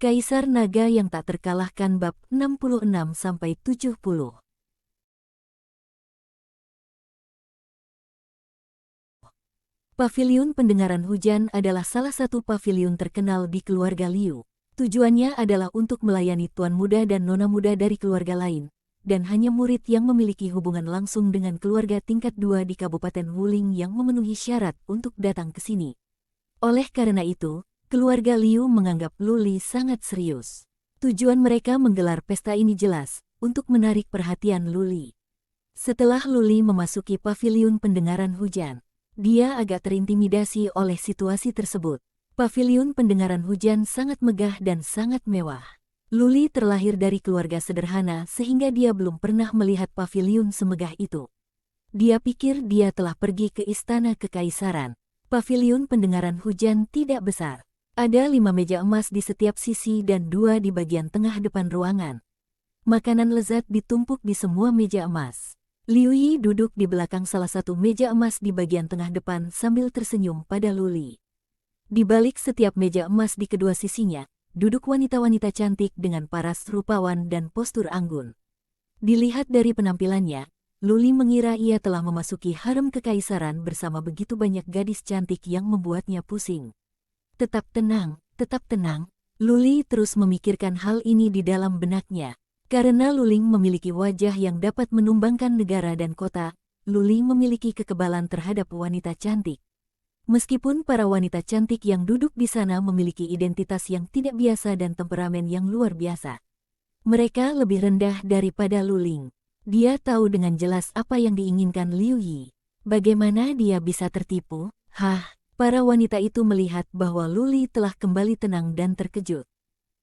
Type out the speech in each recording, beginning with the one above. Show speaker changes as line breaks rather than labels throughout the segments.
Kaisar Naga yang tak terkalahkan bab 66-70. Paviliun Pendengaran Hujan adalah salah satu paviliun terkenal di keluarga Liu. Tujuannya adalah untuk melayani tuan muda dan nona muda dari keluarga lain, dan hanya murid yang memiliki hubungan langsung dengan keluarga tingkat 2 di Kabupaten Wuling yang memenuhi syarat untuk datang ke sini. Oleh karena itu, keluarga Liu menganggap Luli sangat serius. Tujuan mereka menggelar pesta ini jelas, untuk menarik perhatian Luli. Setelah Luli memasuki paviliun pendengaran hujan, dia agak terintimidasi oleh situasi tersebut. Paviliun pendengaran hujan sangat megah dan sangat mewah. Luli terlahir dari keluarga sederhana sehingga dia belum pernah melihat paviliun semegah itu. Dia pikir dia telah pergi ke istana kekaisaran. Paviliun pendengaran hujan tidak besar. Ada 5 meja emas di setiap sisi dan 2 di bagian tengah depan ruangan. Makanan lezat ditumpuk di semua meja emas. Liu Yi duduk di belakang salah satu meja emas di bagian tengah depan sambil tersenyum pada Luli. Di balik setiap meja emas di kedua sisinya, duduk wanita-wanita cantik dengan paras rupawan dan postur anggun. Dilihat dari penampilannya, Luli mengira ia telah memasuki harem kekaisaran bersama begitu banyak gadis cantik yang membuatnya pusing. Tetap tenang, Luli terus memikirkan hal ini di dalam benaknya. Karena Luling memiliki wajah yang dapat menumbangkan negara dan kota, Luli memiliki kekebalan terhadap wanita cantik. Meskipun para wanita cantik yang duduk di sana memiliki identitas yang tidak biasa dan temperamen yang luar biasa, mereka lebih rendah daripada Luling. Dia tahu dengan jelas apa yang diinginkan Liu Yi. Bagaimana dia bisa tertipu? Para wanita itu melihat bahwa Luli telah kembali tenang dan terkejut.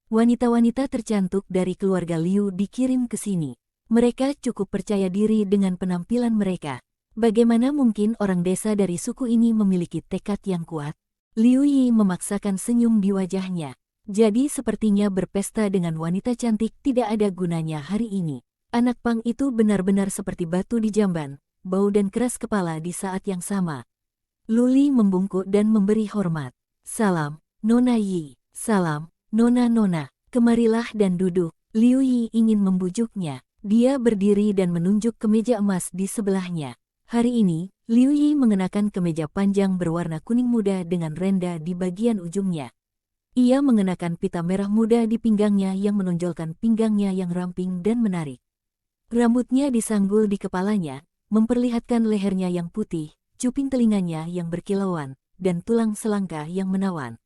Wanita-wanita tercantik dari keluarga Liu dikirim ke sini. Mereka cukup percaya diri dengan penampilan mereka. Bagaimana mungkin orang desa dari suku ini memiliki tekad yang kuat? Liu Yi memaksakan senyum di wajahnya. Jadi sepertinya berpesta dengan wanita cantik tidak ada gunanya hari ini. Anak pang itu benar-benar seperti batu di jamban, bau dan keras kepala di saat yang sama. Luli membungkuk dan memberi hormat. Salam, Nona Yi. Salam, Nona, kemarilah dan duduk. Liu Yi ingin membujuknya. Dia berdiri dan menunjuk ke meja emas di sebelahnya. Hari ini, Liu Yi mengenakan kemeja panjang berwarna kuning muda dengan renda di bagian ujungnya. Ia mengenakan pita merah muda di pinggangnya yang menonjolkan pinggangnya yang ramping dan menarik. Rambutnya disanggul di kepalanya, memperlihatkan lehernya yang putih, cuping telinganya yang berkilauan, dan tulang selangka yang menawan.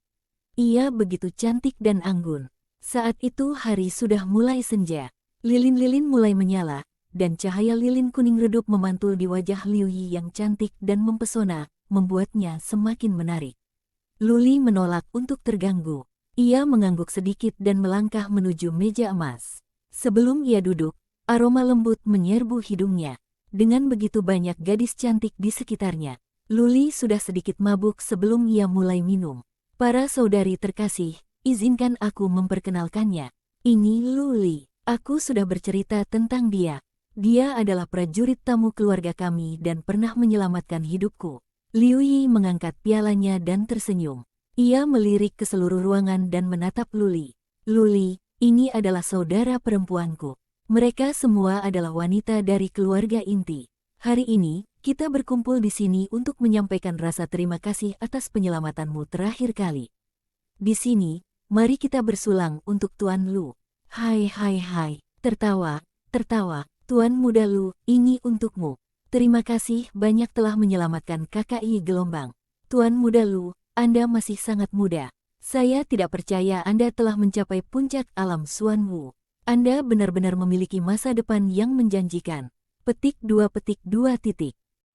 Ia begitu cantik dan anggun. Saat itu hari sudah mulai senja. Lilin-lilin mulai menyala, dan cahaya lilin kuning redup memantul di wajah Liu Yi yang cantik dan mempesona, membuatnya semakin menarik. Luli menolak untuk terganggu. Ia mengangguk sedikit dan melangkah menuju meja emas. Sebelum ia duduk, aroma lembut menyerbu hidungnya. Dengan begitu banyak gadis cantik di sekitarnya, Luli sudah sedikit mabuk sebelum ia mulai minum. Para saudari terkasih, izinkan aku memperkenalkannya. Ini Luli. Aku sudah bercerita tentang dia. Dia adalah prajurit tamu keluarga kami dan pernah menyelamatkan hidupku. Liu Yi mengangkat pialanya dan tersenyum. Ia melirik ke seluruh ruangan dan menatap Luli. Luli, ini adalah saudara perempuanku. Mereka semua adalah wanita dari keluarga inti. Hari ini, kita berkumpul di sini untuk menyampaikan rasa terima kasih atas penyelamatanmu terakhir kali. Di sini, mari kita bersulang untuk Tuan Lu. Hai, tertawa, Tuan muda Lu, ini untukmu. Terima kasih banyak telah menyelamatkan KKI Gelombang. Tuan muda Lu, Anda masih sangat muda. Saya tidak percaya Anda telah mencapai puncak alam Xuan Wu. Anda benar-benar memiliki masa depan yang menjanjikan. Petik 2.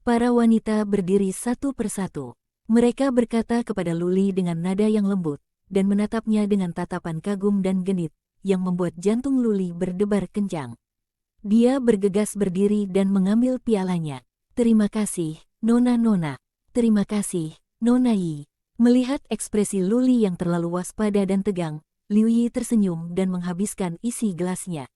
Para wanita berdiri satu persatu. Mereka berkata kepada Luli dengan nada yang lembut, dan menatapnya dengan tatapan kagum dan genit, yang membuat jantung Luli berdebar kencang. Dia bergegas berdiri dan mengambil pialanya. Terima kasih, Nona. Terima kasih, Nona Yi. Melihat ekspresi Luli yang terlalu waspada dan tegang, Liu Yi tersenyum dan menghabiskan isi gelasnya.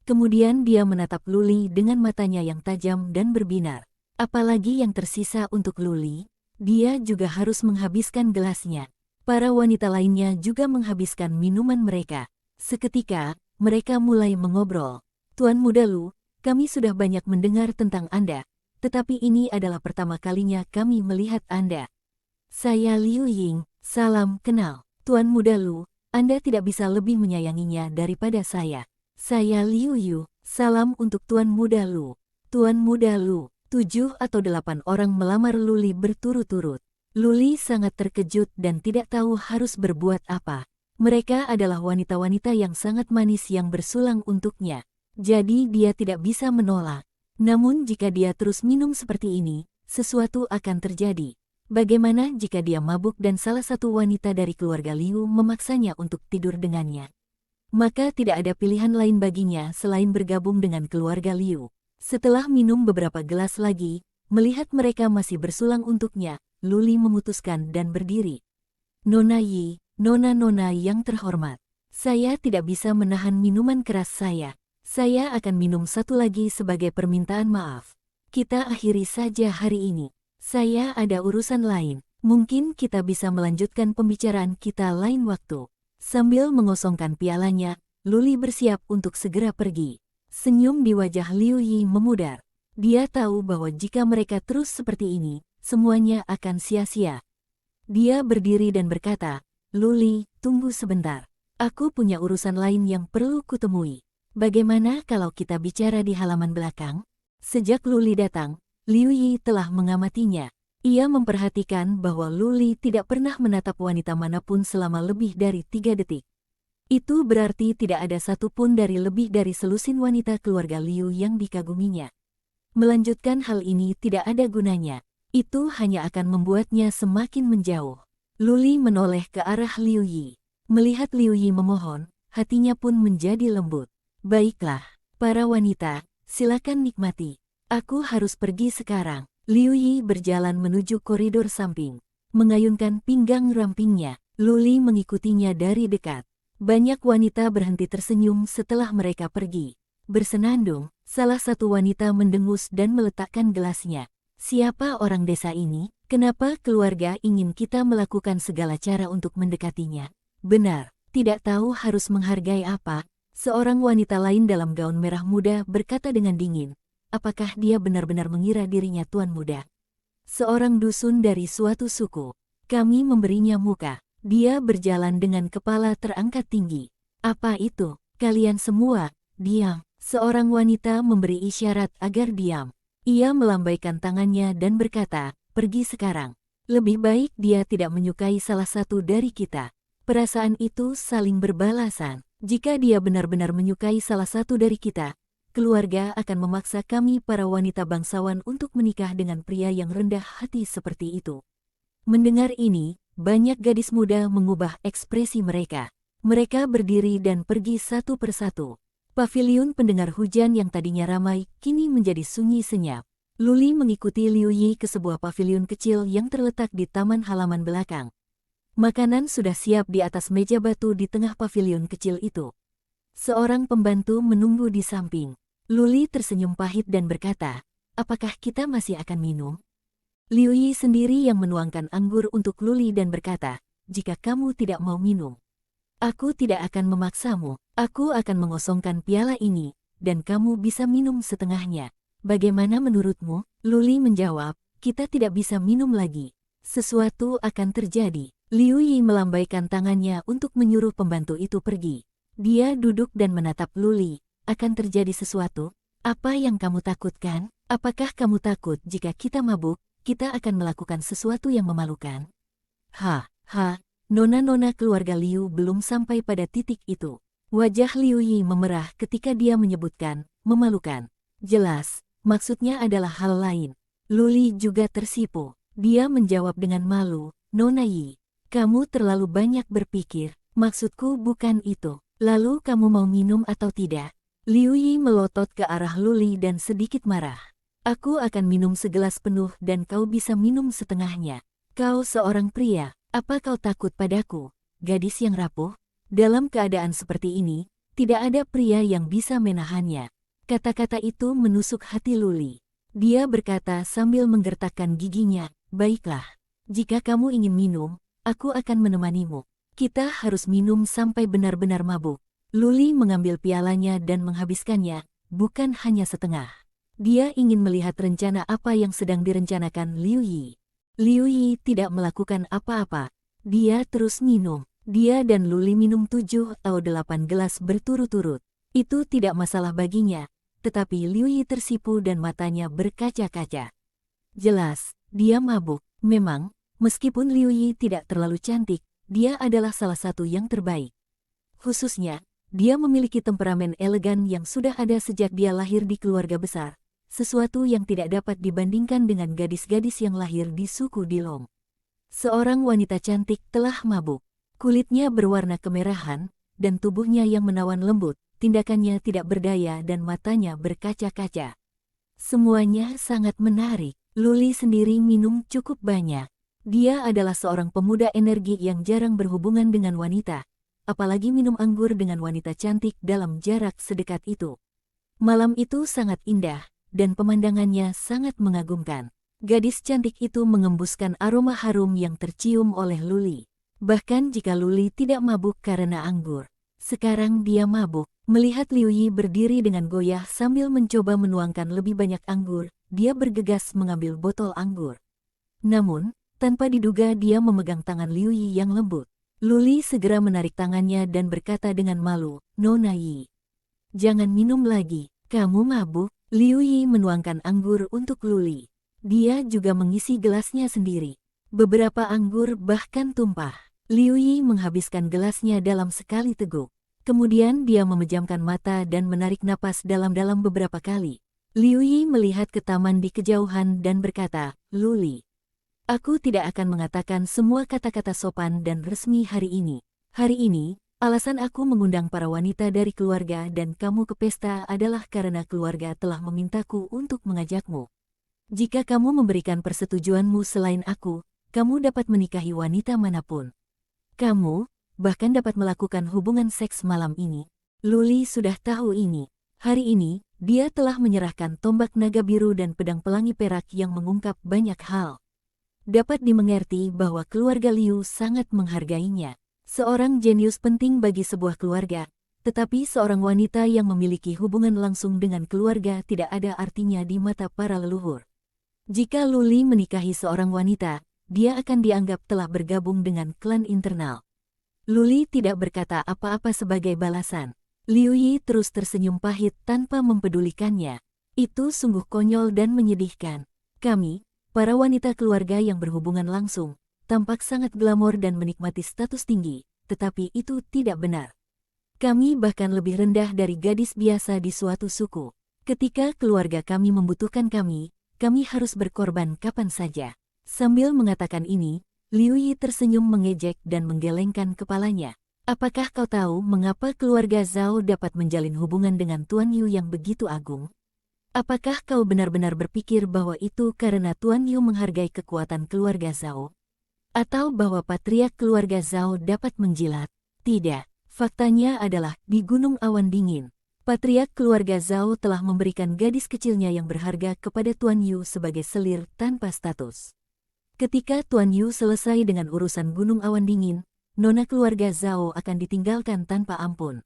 Kemudian dia menatap Luli dengan matanya yang tajam dan berbinar. Apalagi yang tersisa untuk Luli? Dia juga harus menghabiskan gelasnya. Para wanita lainnya juga menghabiskan minuman mereka. Seketika, mereka mulai mengobrol. Tuan Muda Lu, kami sudah banyak mendengar tentang Anda, tetapi ini adalah pertama kalinya kami melihat Anda. Saya Liu Ying, salam kenal. Tuan Muda Lu, Anda tidak bisa lebih menyayanginya daripada saya. Saya Liu Yu, salam untuk Tuan Muda Lu. Tuan Muda Lu, 7 atau 8 orang melamar Luli berturut-turut. Luli sangat terkejut dan tidak tahu harus berbuat apa. Mereka adalah wanita-wanita yang sangat manis yang bersulang untuknya. Jadi dia tidak bisa menolak. Namun jika dia terus minum seperti ini, sesuatu akan terjadi. Bagaimana jika dia mabuk dan salah satu wanita dari keluarga Liu memaksanya untuk tidur dengannya? Maka tidak ada pilihan lain baginya selain bergabung dengan keluarga Liu. Setelah minum beberapa gelas lagi, melihat mereka masih bersulang untuknya, Luli memutuskan dan berdiri. Nona Yi, nona-nona yang terhormat, saya tidak bisa menahan minuman keras saya. Saya akan minum satu lagi sebagai permintaan maaf. Kita akhiri saja hari ini. Saya ada urusan lain. Mungkin kita bisa melanjutkan pembicaraan kita lain waktu. Sambil mengosongkan pialanya, Luli bersiap untuk segera pergi. Senyum di wajah Liu Yi memudar. Dia tahu bahwa jika mereka terus seperti ini, semuanya akan sia-sia. Dia berdiri dan berkata, Luli, tunggu sebentar. Aku punya urusan lain yang perlu kutemui. Bagaimana kalau kita bicara di halaman belakang? Sejak Luli datang, Liu Yi telah mengamatinya. Ia memperhatikan bahwa Luli tidak pernah menatap wanita manapun selama lebih dari 3 detik. Itu berarti tidak ada satupun dari lebih dari selusin wanita keluarga Liu yang dikaguminya. Melanjutkan hal ini tidak ada gunanya. Itu hanya akan membuatnya semakin menjauh. Luli menoleh ke arah Liu Yi. Melihat Liu Yi memohon, hatinya pun menjadi lembut. Baiklah, para wanita, silakan nikmati. Aku harus pergi sekarang. Liu Yi berjalan menuju koridor samping. Mengayunkan pinggang rampingnya, Luli mengikutinya dari dekat. Banyak wanita berhenti tersenyum setelah mereka pergi. Bersenandung, salah satu wanita mendengus dan meletakkan gelasnya. Siapa orang desa ini? Kenapa keluarga ingin kita melakukan segala cara untuk mendekatinya? Benar, tidak tahu harus menghargai apa. Seorang wanita lain dalam gaun merah muda berkata dengan dingin. Apakah dia benar-benar mengira dirinya tuan muda? Seorang dusun dari suatu suku. Kami memberinya muka. Dia berjalan dengan kepala terangkat tinggi. Apa itu? Kalian semua, diam. Seorang wanita memberi isyarat agar diam. Ia melambaikan tangannya dan berkata, pergi sekarang. Lebih baik dia tidak menyukai salah satu dari kita. Perasaan itu saling berbalasan. Jika dia benar-benar menyukai salah satu dari kita, keluarga akan memaksa kami para wanita bangsawan untuk menikah dengan pria yang rendah hati seperti itu. Mendengar ini, banyak gadis muda mengubah ekspresi mereka. Mereka berdiri dan pergi satu persatu. Paviliun pendengar hujan yang tadinya ramai, kini menjadi sunyi senyap. Luli mengikuti Liu Yi ke sebuah paviliun kecil yang terletak di taman halaman belakang. Makanan sudah siap di atas meja batu di tengah paviliun kecil itu. Seorang pembantu menunggu di samping. Luli tersenyum pahit dan berkata, apakah kita masih akan minum? Liu Yi sendiri yang menuangkan anggur untuk Luli dan berkata, jika kamu tidak mau minum, aku tidak akan memaksamu. Aku akan mengosongkan piala ini, dan kamu bisa minum setengahnya. Bagaimana menurutmu? Luli menjawab, kita tidak bisa minum lagi. Sesuatu akan terjadi. Liu Yi melambaikan tangannya untuk menyuruh pembantu itu pergi. Dia duduk dan menatap Luli. Akan terjadi sesuatu? Apa yang kamu takutkan? Apakah kamu takut jika kita mabuk, kita akan melakukan sesuatu yang memalukan? Nona-nona keluarga Liu belum sampai pada titik itu. Wajah Liu Yi memerah ketika dia menyebutkan, memalukan. Jelas, maksudnya adalah hal lain. Luli juga tersipu. Dia menjawab dengan malu, Nona Yi, kamu terlalu banyak berpikir, maksudku bukan itu. Lalu kamu mau minum atau tidak? Liu Yi melotot ke arah Luli dan sedikit marah. Aku akan minum segelas penuh dan kau bisa minum setengahnya. Kau seorang pria, apa kau takut padaku? Gadis yang rapuh? Dalam keadaan seperti ini, tidak ada pria yang bisa menahannya. Kata-kata itu menusuk hati Luli. Dia berkata sambil menggertakkan giginya, baiklah. Jika kamu ingin minum, Aku akan menemanimu. Kita harus minum sampai benar-benar mabuk. Luli mengambil pialanya dan menghabiskannya, bukan hanya setengah. Dia ingin melihat rencana apa yang sedang direncanakan Liu Yi. Liu Yi tidak melakukan apa-apa. Dia terus minum. Dia dan Luli minum 7 atau 8 gelas berturut-turut. Itu tidak masalah baginya, tetapi Liu Yi tersipu dan matanya berkaca-kaca. Jelas, dia mabuk. Memang, meskipun Liu Yi tidak terlalu cantik, dia adalah salah satu yang terbaik. Khususnya, dia memiliki temperamen elegan yang sudah ada sejak dia lahir di keluarga besar, sesuatu yang tidak dapat dibandingkan dengan gadis-gadis yang lahir di suku Dilong. Seorang wanita cantik telah mabuk. Kulitnya berwarna kemerahan, dan tubuhnya yang menawan lembut, tindakannya tidak berdaya dan matanya berkaca-kaca. Semuanya sangat menarik. Luli sendiri minum cukup banyak. Dia adalah seorang pemuda energi yang jarang berhubungan dengan wanita, apalagi minum anggur dengan wanita cantik dalam jarak sedekat itu. Malam itu sangat indah, dan pemandangannya sangat mengagumkan. Gadis cantik itu mengembuskan aroma harum yang tercium oleh Luli. Bahkan jika Luli tidak mabuk karena anggur. Sekarang dia mabuk. Melihat Liu Yi berdiri dengan goyah sambil mencoba menuangkan lebih banyak anggur, dia bergegas mengambil botol anggur. Namun, tanpa diduga dia memegang tangan Liu Yi yang lembut. Luli segera menarik tangannya dan berkata dengan malu, "Nona Yi, jangan minum lagi, kamu mabuk." Liu Yi menuangkan anggur untuk Luli. Dia juga mengisi gelasnya sendiri. Beberapa anggur bahkan tumpah. Liu Yi menghabiskan gelasnya dalam sekali teguk. Kemudian dia memejamkan mata dan menarik napas dalam-dalam beberapa kali. Liu Yi melihat ke taman di kejauhan dan berkata, "Luli, aku tidak akan mengatakan semua kata-kata sopan dan resmi hari ini. Hari ini, alasan aku mengundang para wanita dari keluarga dan kamu ke pesta adalah karena keluarga telah memintaku untuk mengajakmu. Jika kamu memberikan persetujuanmu selain aku, kamu dapat menikahi wanita manapun. Kamu bahkan dapat melakukan hubungan seks malam ini." Luli sudah tahu ini. Hari ini, dia telah menyerahkan tombak naga biru dan pedang pelangi perak yang mengungkap banyak hal. Dapat dimengerti bahwa keluarga Liu sangat menghargainya. Seorang jenius penting bagi sebuah keluarga, tetapi seorang wanita yang memiliki hubungan langsung dengan keluarga tidak ada artinya di mata para leluhur. Jika Luli menikahi seorang wanita, dia akan dianggap telah bergabung dengan klan internal. Luli tidak berkata apa-apa sebagai balasan. Liu Yi terus tersenyum pahit tanpa mempedulikannya. Itu sungguh konyol dan menyedihkan. Kami, para wanita keluarga yang berhubungan langsung, tampak sangat glamor dan menikmati status tinggi, tetapi itu tidak benar. Kami bahkan lebih rendah dari gadis biasa di suatu suku. Ketika keluarga kami membutuhkan kami harus berkorban kapan saja. Sambil mengatakan ini, Liu Yi tersenyum mengejek dan menggelengkan kepalanya. Apakah kau tahu mengapa keluarga Zhao dapat menjalin hubungan dengan Tuan Yu yang begitu agung? Apakah kau benar-benar berpikir bahwa itu karena Tuan Yu menghargai kekuatan keluarga Zhao? Atau bahwa patriark keluarga Zhao dapat menjilat? Tidak. Faktanya adalah di Gunung Awan Dingin, patriark keluarga Zhao telah memberikan gadis kecilnya yang berharga kepada Tuan Yu sebagai selir tanpa status. Ketika Tuan Yu selesai dengan urusan Gunung Awan Dingin, nona keluarga Zhao akan ditinggalkan tanpa ampun.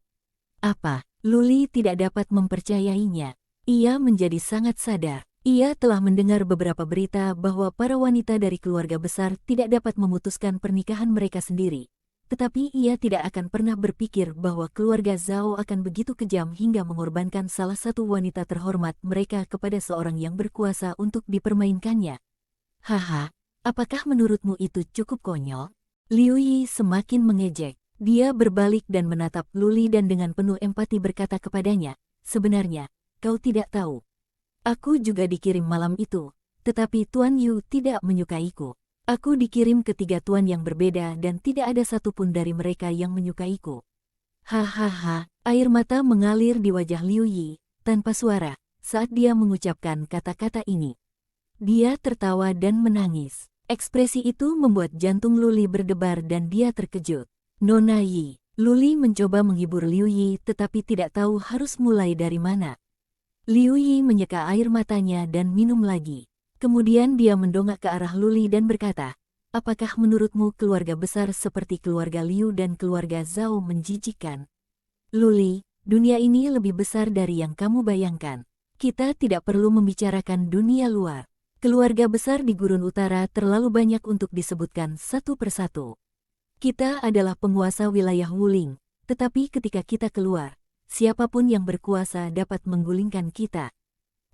Apa? Luli tidak dapat mempercayainya. Ia menjadi sangat sadar. Ia telah mendengar beberapa berita bahwa para wanita dari keluarga besar tidak dapat memutuskan pernikahan mereka sendiri. Tetapi ia tidak akan pernah berpikir bahwa keluarga Zhao akan begitu kejam hingga mengorbankan salah satu wanita terhormat mereka kepada seorang yang berkuasa untuk dipermainkannya. Haha. Apakah menurutmu itu cukup konyol? Liu Yi semakin mengejek. Dia berbalik dan menatap Luli dan dengan penuh empati berkata kepadanya, "Sebenarnya, kau tidak tahu. Aku juga dikirim malam itu, tetapi Tuan Yu tidak menyukaiku. Aku dikirim ke 3 tuan yang berbeda dan tidak ada satupun dari mereka yang menyukaiku." Hahaha, air mata mengalir di wajah Liu Yi, tanpa suara, saat dia mengucapkan kata-kata ini. Dia tertawa dan menangis. Ekspresi itu membuat jantung Luli berdebar dan dia terkejut. "Nona Yi." Luli mencoba menghibur Liu Yi tetapi tidak tahu harus mulai dari mana. Liu Yi menyeka air matanya dan minum lagi. Kemudian dia mendongak ke arah Luli dan berkata, apakah menurutmu keluarga besar seperti keluarga Liu dan keluarga Zhao menjijikkan? Luli, dunia ini lebih besar dari yang kamu bayangkan. Kita tidak perlu membicarakan dunia luar. Keluarga besar di Gurun Utara terlalu banyak untuk disebutkan satu persatu. Kita adalah penguasa wilayah Wuling, tetapi ketika kita keluar, siapapun yang berkuasa dapat menggulingkan kita.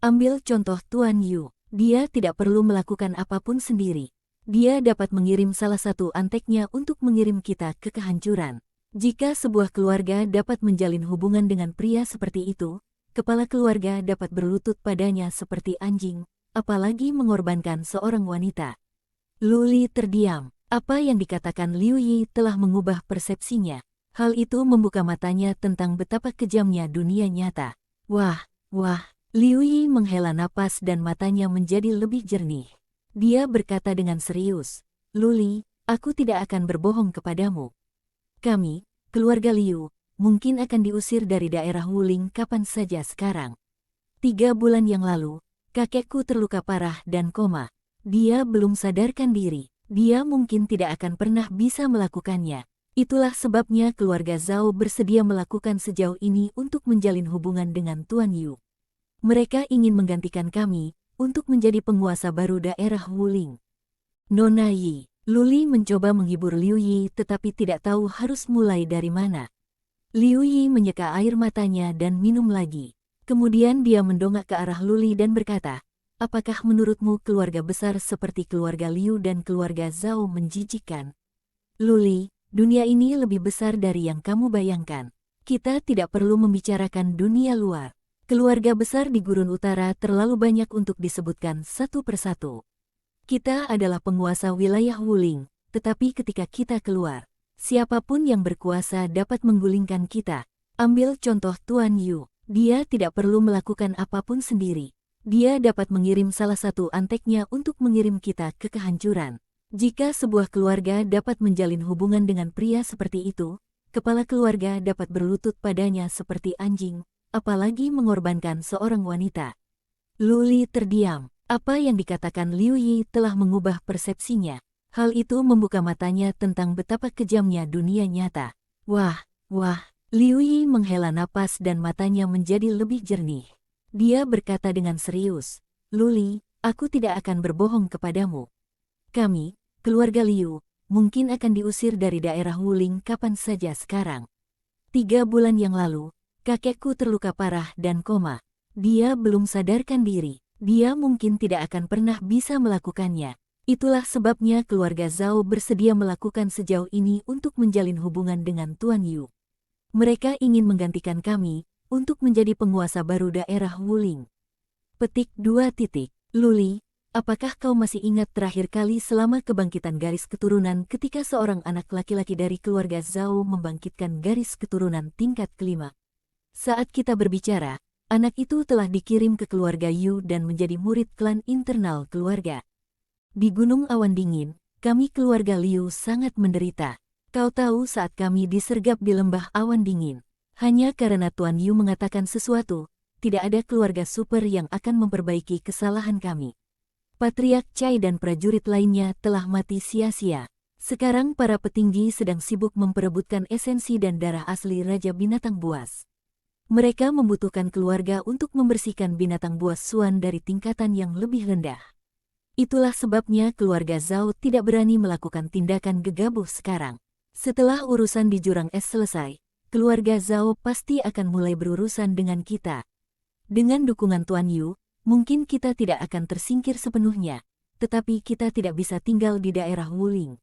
Ambil contoh Tuan Yu, dia tidak perlu melakukan apapun sendiri. Dia dapat mengirim salah satu anteknya untuk mengirim kita ke kehancuran. Jika sebuah keluarga dapat menjalin hubungan dengan pria seperti itu, kepala keluarga dapat berlutut padanya seperti anjing, apalagi mengorbankan seorang wanita. Luli terdiam. Apa yang dikatakan Liu Yi telah mengubah persepsinya. Hal itu membuka matanya tentang betapa kejamnya dunia nyata. Wah. Liu Yi menghela napas dan matanya menjadi lebih jernih. Dia berkata dengan serius, Luli, aku tidak akan berbohong kepadamu. Kami, keluarga Liu, mungkin akan diusir dari daerah Wuling kapan saja sekarang. 3 bulan yang lalu, kakekku terluka parah dan koma. Dia belum sadarkan diri. Dia mungkin tidak akan pernah bisa melakukannya. Itulah sebabnya keluarga Zhao bersedia melakukan sejauh ini untuk menjalin hubungan dengan Tuan Yu. Mereka ingin menggantikan kami untuk menjadi penguasa baru daerah Wuling. Nona Yi, Luli mencoba menghibur Liu Yi tetapi tidak tahu harus mulai dari mana. Liu Yi menyeka air matanya dan minum lagi. Kemudian dia mendongak ke arah Luli dan berkata, apakah menurutmu keluarga besar seperti keluarga Liu dan keluarga Zhao menjijikkan? Luli, dunia ini lebih besar dari yang kamu bayangkan. Kita tidak perlu membicarakan dunia luar. Keluarga besar di Gurun Utara terlalu banyak untuk disebutkan satu persatu. Kita adalah penguasa wilayah Wuling, tetapi ketika kita keluar, siapapun yang berkuasa dapat menggulingkan kita. Ambil contoh Tuan Yu, dia tidak perlu melakukan apapun sendiri. Dia dapat mengirim salah satu anteknya untuk mengirim kita ke kehancuran. Jika sebuah keluarga dapat menjalin hubungan dengan pria seperti itu, kepala keluarga dapat berlutut padanya seperti anjing, apalagi mengorbankan seorang wanita. Luli terdiam. Apa yang dikatakan Liu Yi telah mengubah persepsinya. Hal itu membuka matanya tentang betapa kejamnya dunia nyata. Wah. Liu Yi menghela napas dan matanya menjadi lebih jernih. Dia berkata dengan serius, Luli, aku tidak akan berbohong kepadamu. Kami, keluarga Liu, mungkin akan diusir dari daerah Wuling kapan saja sekarang. 3 bulan yang lalu, kakekku terluka parah dan koma. Dia belum sadarkan diri. Dia mungkin tidak akan pernah bisa melakukannya. Itulah sebabnya keluarga Zhao bersedia melakukan sejauh ini untuk menjalin hubungan dengan Tuan Yu. Mereka ingin menggantikan kami untuk menjadi penguasa baru daerah Wuling. Petik 2. Luli, apakah kau masih ingat terakhir kali selama kebangkitan garis keturunan ketika seorang anak laki-laki dari keluarga Zhao membangkitkan garis keturunan tingkat kelima? Saat kita berbicara, anak itu telah dikirim ke keluarga Yu dan menjadi murid klan internal keluarga. Di Gunung Awan Dingin, kami keluarga Liu sangat menderita. Kau tahu saat kami disergap di lembah awan dingin. Hanya karena Tuan Yu mengatakan sesuatu, tidak ada keluarga super yang akan memperbaiki kesalahan kami. Patriark Chai dan prajurit lainnya telah mati sia-sia. Sekarang para petinggi sedang sibuk memperebutkan esensi dan darah asli Raja Binatang Buas. Mereka membutuhkan keluarga untuk membersihkan binatang buas Suan dari tingkatan yang lebih rendah. Itulah sebabnya keluarga Zhao tidak berani melakukan tindakan gegabah sekarang. Setelah urusan di Jurang Es selesai, keluarga Zhao pasti akan mulai berurusan dengan kita. Dengan dukungan Tuan Yu, mungkin kita tidak akan tersingkir sepenuhnya, tetapi kita tidak bisa tinggal di daerah Wuling.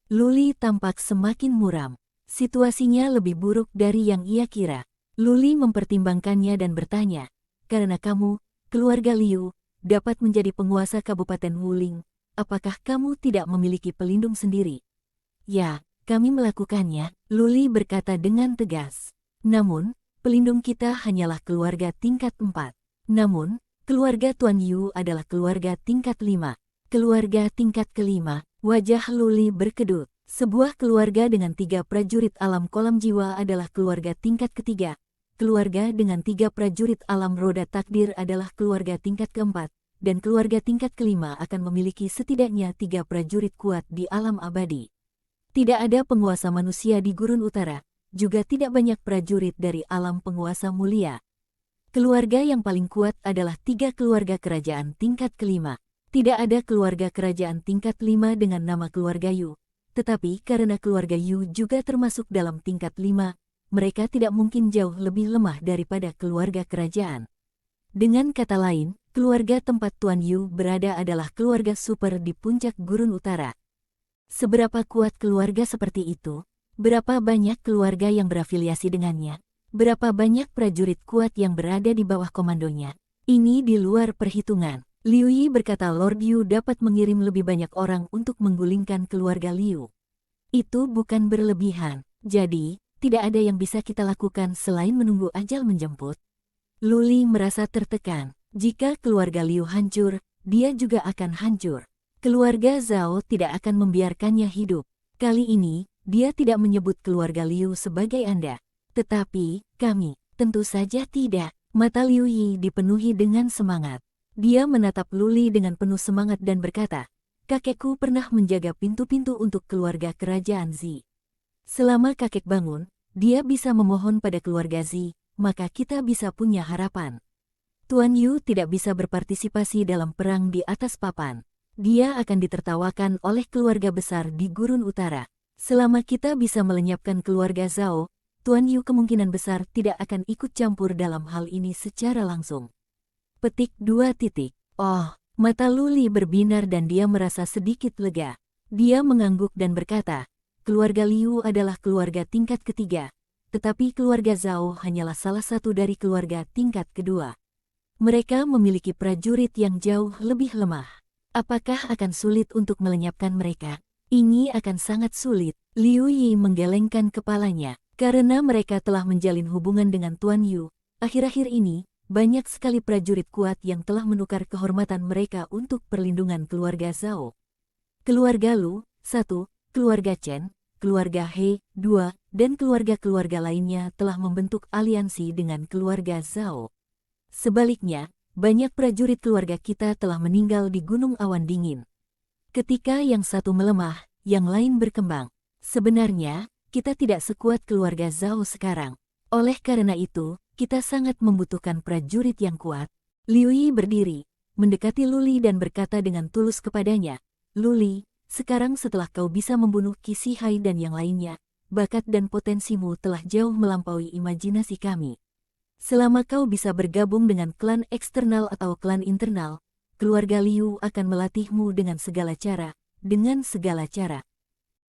Luli tampak semakin muram. Situasinya lebih buruk dari yang ia kira. Luli mempertimbangkannya dan bertanya, karena kamu, keluarga Liu, dapat menjadi penguasa Kabupaten Wuling, apakah kamu tidak memiliki pelindung sendiri? Ya, kami melakukannya, Luli berkata dengan tegas. Namun, pelindung kita hanyalah keluarga tingkat 4. Namun, keluarga Tuan Yu adalah keluarga tingkat 5. Keluarga tingkat kelima, wajah Luli berkedut. Sebuah keluarga dengan 3 prajurit alam kolam jiwa adalah keluarga tingkat ketiga. Keluarga dengan 3 prajurit alam roda takdir adalah keluarga tingkat keempat. dan keluarga tingkat kelima akan memiliki setidaknya 3 prajurit kuat di alam abadi. Tidak ada penguasa manusia di Gurun Utara, juga tidak banyak prajurit dari alam penguasa mulia. Keluarga yang paling kuat adalah 3 keluarga kerajaan tingkat kelima. Tidak ada keluarga kerajaan tingkat 5 dengan nama keluarga Yu. Tetapi karena keluarga Yu juga termasuk dalam tingkat 5, mereka tidak mungkin jauh lebih lemah daripada keluarga kerajaan. Dengan kata lain, keluarga tempat Tuan Yu berada adalah keluarga super di puncak Gurun Utara. Seberapa kuat keluarga seperti itu? Berapa banyak keluarga yang berafiliasi dengannya? Berapa banyak prajurit kuat yang berada di bawah komandonya? Ini di luar perhitungan. Liu Yi berkata Lord Yu dapat mengirim lebih banyak orang untuk menggulingkan keluarga Liu. Itu bukan berlebihan. Jadi, tidak ada yang bisa kita lakukan selain menunggu ajal menjemput. Lu Li merasa tertekan. Jika keluarga Liu hancur, dia juga akan hancur. Keluarga Zhao tidak akan membiarkannya hidup. Kali ini, dia tidak menyebut keluarga Liu sebagai Anda. Tetapi, kami, tentu saja tidak. Mata Liu Yi dipenuhi dengan semangat. Dia menatap Lu Li dengan penuh semangat dan berkata, kakekku pernah menjaga pintu-pintu untuk keluarga kerajaan Zi. Selama kakek bangun, dia bisa memohon pada keluarga Zi, maka kita bisa punya harapan. Tuan Yu tidak bisa berpartisipasi dalam perang di atas papan. Dia akan ditertawakan oleh keluarga besar di Gurun Utara. Selama kita bisa melenyapkan keluarga Zhao, Tuan Yu kemungkinan besar tidak akan ikut campur dalam hal ini secara langsung. Petik 2. Oh, mata Lu Li berbinar dan dia merasa sedikit lega. Dia mengangguk dan berkata, keluarga Liu adalah keluarga tingkat ketiga, tetapi keluarga Zhao hanyalah salah satu dari keluarga tingkat kedua. Mereka memiliki prajurit yang jauh lebih lemah. Apakah akan sulit untuk melenyapkan mereka? Ini akan sangat sulit. Liu Yi menggelengkan kepalanya. Karena mereka telah menjalin hubungan dengan Tuan Yu, akhir-akhir ini, banyak sekali prajurit kuat yang telah menukar kehormatan mereka untuk perlindungan keluarga Zhao. Keluarga Lu, 1, keluarga Chen, keluarga He, 2, dan keluarga-keluarga lainnya telah membentuk aliansi dengan keluarga Zhao. Sebaliknya, banyak prajurit keluarga kita telah meninggal di Gunung Awan Dingin. Ketika yang satu melemah, yang lain berkembang. Sebenarnya, kita tidak sekuat keluarga Zhao sekarang. Oleh karena itu, kita sangat membutuhkan prajurit yang kuat. Liu Yi berdiri, mendekati Lu Li dan berkata dengan tulus kepadanya, Lu Li, sekarang setelah kau bisa membunuh Qi Shihai dan yang lainnya, bakat dan potensimu telah jauh melampaui imajinasi kami. Selama kau bisa bergabung dengan klan eksternal atau klan internal, keluarga Liu akan melatihmu dengan segala cara,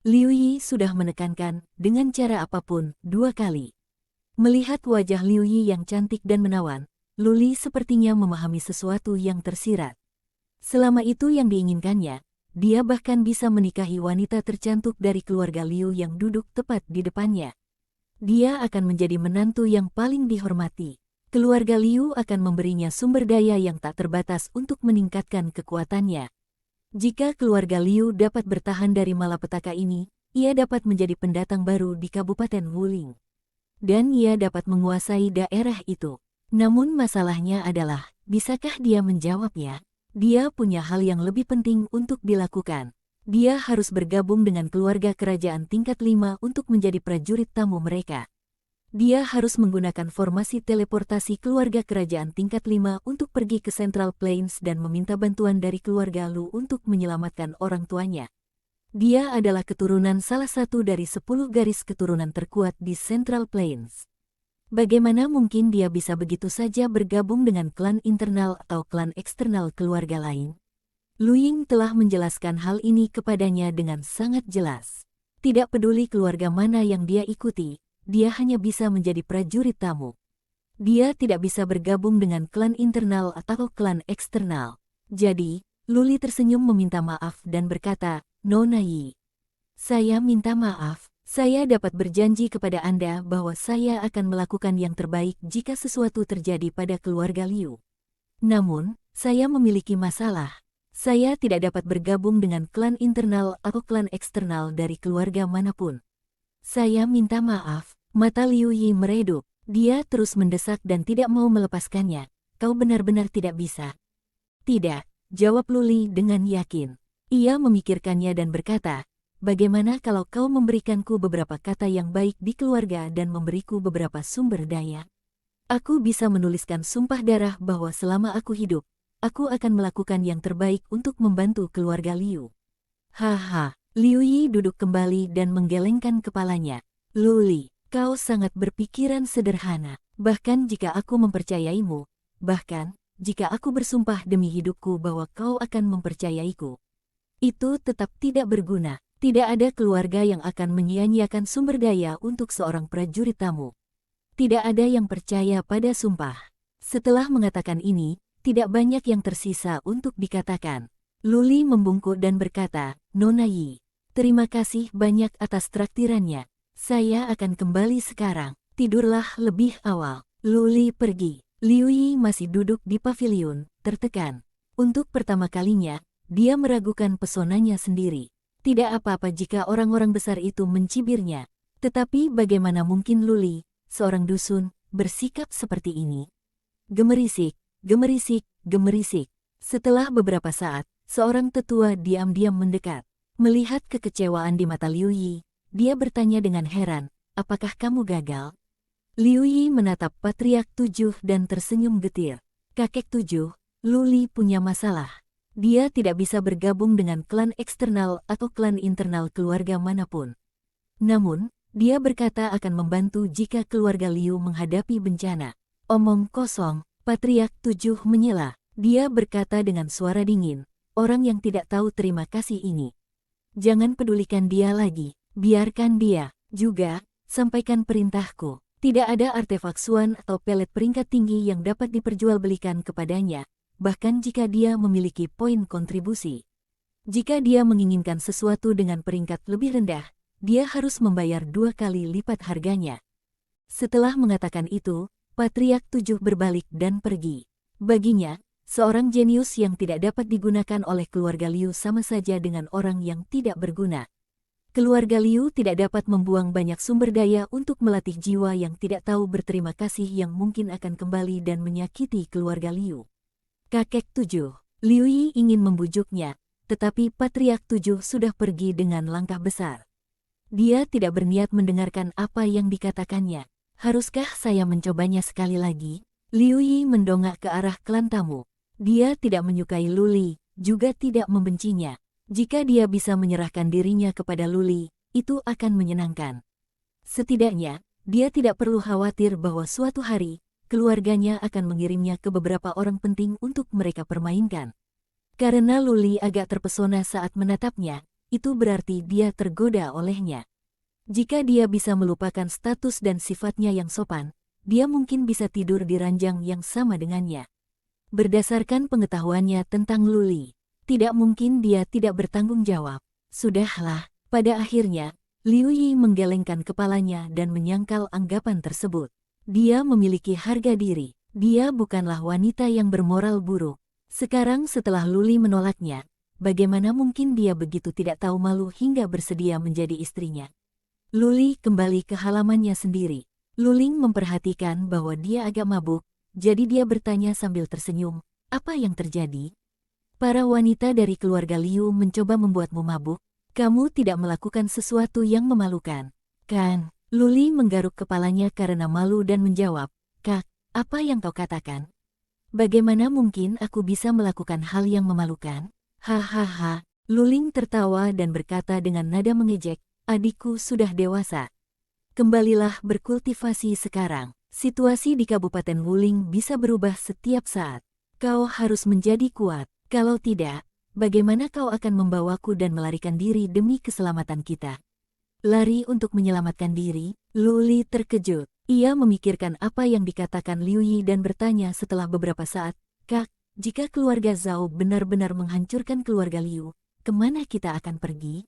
Liu Yi sudah menekankan, dengan cara apapun, 2 kali. Melihat wajah Liu Yi yang cantik dan menawan, Lu Li sepertinya memahami sesuatu yang tersirat. Selama itu yang diinginkannya, dia bahkan bisa menikahi wanita tercantik dari keluarga Liu yang duduk tepat di depannya. Dia akan menjadi menantu yang paling dihormati. Keluarga Liu akan memberinya sumber daya yang tak terbatas untuk meningkatkan kekuatannya. Jika keluarga Liu dapat bertahan dari malapetaka ini, ia dapat menjadi pendatang baru di Kabupaten Wuling. Dan ia dapat menguasai daerah itu. Namun masalahnya adalah, bisakah dia menjawabnya? Dia punya hal yang lebih penting untuk dilakukan. Dia harus bergabung dengan keluarga kerajaan tingkat 5 untuk menjadi prajurit tamu mereka. Dia harus menggunakan formasi teleportasi keluarga kerajaan tingkat 5 untuk pergi ke Central Plains dan meminta bantuan dari keluarga Lu untuk menyelamatkan orang tuanya. Dia adalah keturunan salah satu dari 10 garis keturunan terkuat di Central Plains. Bagaimana mungkin dia bisa begitu saja bergabung dengan klan internal atau klan eksternal keluarga lain? Lu Ying telah menjelaskan hal ini kepadanya dengan sangat jelas. Tidak peduli keluarga mana yang dia ikuti, dia hanya bisa menjadi prajurit tamu. Dia tidak bisa bergabung dengan klan internal atau klan eksternal. Jadi, Lu Li tersenyum meminta maaf dan berkata, Nona Yi, saya minta maaf. Saya dapat berjanji kepada Anda bahwa saya akan melakukan yang terbaik jika sesuatu terjadi pada keluarga Liu. Namun, saya memiliki masalah. Saya tidak dapat bergabung dengan klan internal atau klan eksternal dari keluarga manapun. Saya minta maaf. Mata Liu Yi meredup. Dia terus mendesak dan tidak mau melepaskannya. Kau benar-benar tidak bisa. Tidak, jawab Luli dengan yakin. Ia memikirkannya dan berkata, bagaimana kalau kau memberikanku beberapa kata yang baik di keluarga dan memberiku beberapa sumber daya? Aku bisa menuliskan sumpah darah bahwa selama aku hidup, aku akan melakukan yang terbaik untuk membantu keluarga Liu. Haha, Liu Yi duduk kembali dan menggelengkan kepalanya. Luli, kau sangat berpikiran sederhana. Bahkan jika aku mempercayaimu, bahkan jika aku bersumpah demi hidupku bahwa kau akan mempercayaiku, itu tetap tidak berguna. Tidak ada keluarga yang akan menyia-nyiakan sumber daya untuk seorang prajurit tamu. Tidak ada yang percaya pada sumpah. Setelah mengatakan ini, tidak banyak yang tersisa untuk dikatakan. Luli membungkuk dan berkata, Nona Yi, terima kasih banyak atas traktirannya. Saya akan kembali sekarang. Tidurlah lebih awal. Luli pergi. Liu Yi masih duduk di pavilion, tertekan. Untuk pertama kalinya, dia meragukan pesonanya sendiri. Tidak apa-apa jika orang-orang besar itu mencibirnya. Tetapi bagaimana mungkin Luli, seorang dusun, bersikap seperti ini? Gemerisik, gemerisik, gemerisik. Setelah beberapa saat, seorang tetua diam-diam mendekat. Melihat kekecewaan di mata Liu Yi, dia bertanya dengan heran, apakah kamu gagal? Liu Yi menatap Patriark 7 dan tersenyum getir. Kakek 7, Luli punya masalah. Dia tidak bisa bergabung dengan klan eksternal atau klan internal keluarga manapun. Namun, dia berkata akan membantu jika keluarga Liu menghadapi bencana. Omong kosong, Patriark 7 menyela. Dia berkata dengan suara dingin, orang yang tidak tahu terima kasih ini. Jangan pedulikan dia lagi, biarkan dia. Juga, sampaikan perintahku. Tidak ada artefak Xuan atau pelet peringkat tinggi yang dapat diperjualbelikan kepadanya, bahkan jika dia memiliki poin kontribusi. Jika dia menginginkan sesuatu dengan peringkat lebih rendah, dia harus membayar 2 kali lipat harganya. Setelah mengatakan itu, Patriark 7 berbalik dan pergi. Baginya, seorang jenius yang tidak dapat digunakan oleh keluarga Liu sama saja dengan orang yang tidak berguna. Keluarga Liu tidak dapat membuang banyak sumber daya untuk melatih jiwa yang tidak tahu berterima kasih yang mungkin akan kembali dan menyakiti keluarga Liu. Kakek 7, Liu Yi ingin membujuknya, tetapi Patriark 7 sudah pergi dengan langkah besar. Dia tidak berniat mendengarkan apa yang dikatakannya. Haruskah saya mencobanya sekali lagi? Liu Yi mendongak ke arah klan tamu. Dia tidak menyukai Luli, juga tidak membencinya. Jika dia bisa menyerahkan dirinya kepada Luli, itu akan menyenangkan. Setidaknya, dia tidak perlu khawatir bahwa suatu hari, keluarganya akan mengirimnya ke beberapa orang penting untuk mereka permainkan. Karena Luli agak terpesona saat menatapnya, itu berarti dia tergoda olehnya. Jika dia bisa melupakan status dan sifatnya yang sopan, dia mungkin bisa tidur di ranjang yang sama dengannya. Berdasarkan pengetahuannya tentang Luli, tidak mungkin dia tidak bertanggung jawab. Sudahlah, pada akhirnya, Liu Yi menggelengkan kepalanya dan menyangkal anggapan tersebut. Dia memiliki harga diri. Dia bukanlah wanita yang bermoral buruk. Sekarang setelah Luli menolaknya, bagaimana mungkin dia begitu tidak tahu malu hingga bersedia menjadi istrinya? Luli kembali ke halamannya sendiri. Luling memperhatikan bahwa dia agak mabuk, jadi dia bertanya sambil tersenyum, apa yang terjadi? Para wanita dari keluarga Liu mencoba membuatmu mabuk. Kamu tidak melakukan sesuatu yang memalukan, kan? Luli menggaruk kepalanya karena malu dan menjawab, Kak, apa yang kau katakan? Bagaimana mungkin aku bisa melakukan hal yang memalukan? Hahaha. Luling tertawa dan berkata dengan nada mengejek, adikku sudah dewasa. Kembalilah berkultivasi sekarang. Situasi di Kabupaten Wuling bisa berubah setiap saat. Kau harus menjadi kuat. Kalau tidak, bagaimana kau akan membawaku dan melarikan diri demi keselamatan kita? Lari untuk menyelamatkan diri? Luli terkejut. Ia memikirkan apa yang dikatakan Liu Yi dan bertanya setelah beberapa saat, Kak, jika keluarga Zhao benar-benar menghancurkan keluarga Liu, kemana kita akan pergi?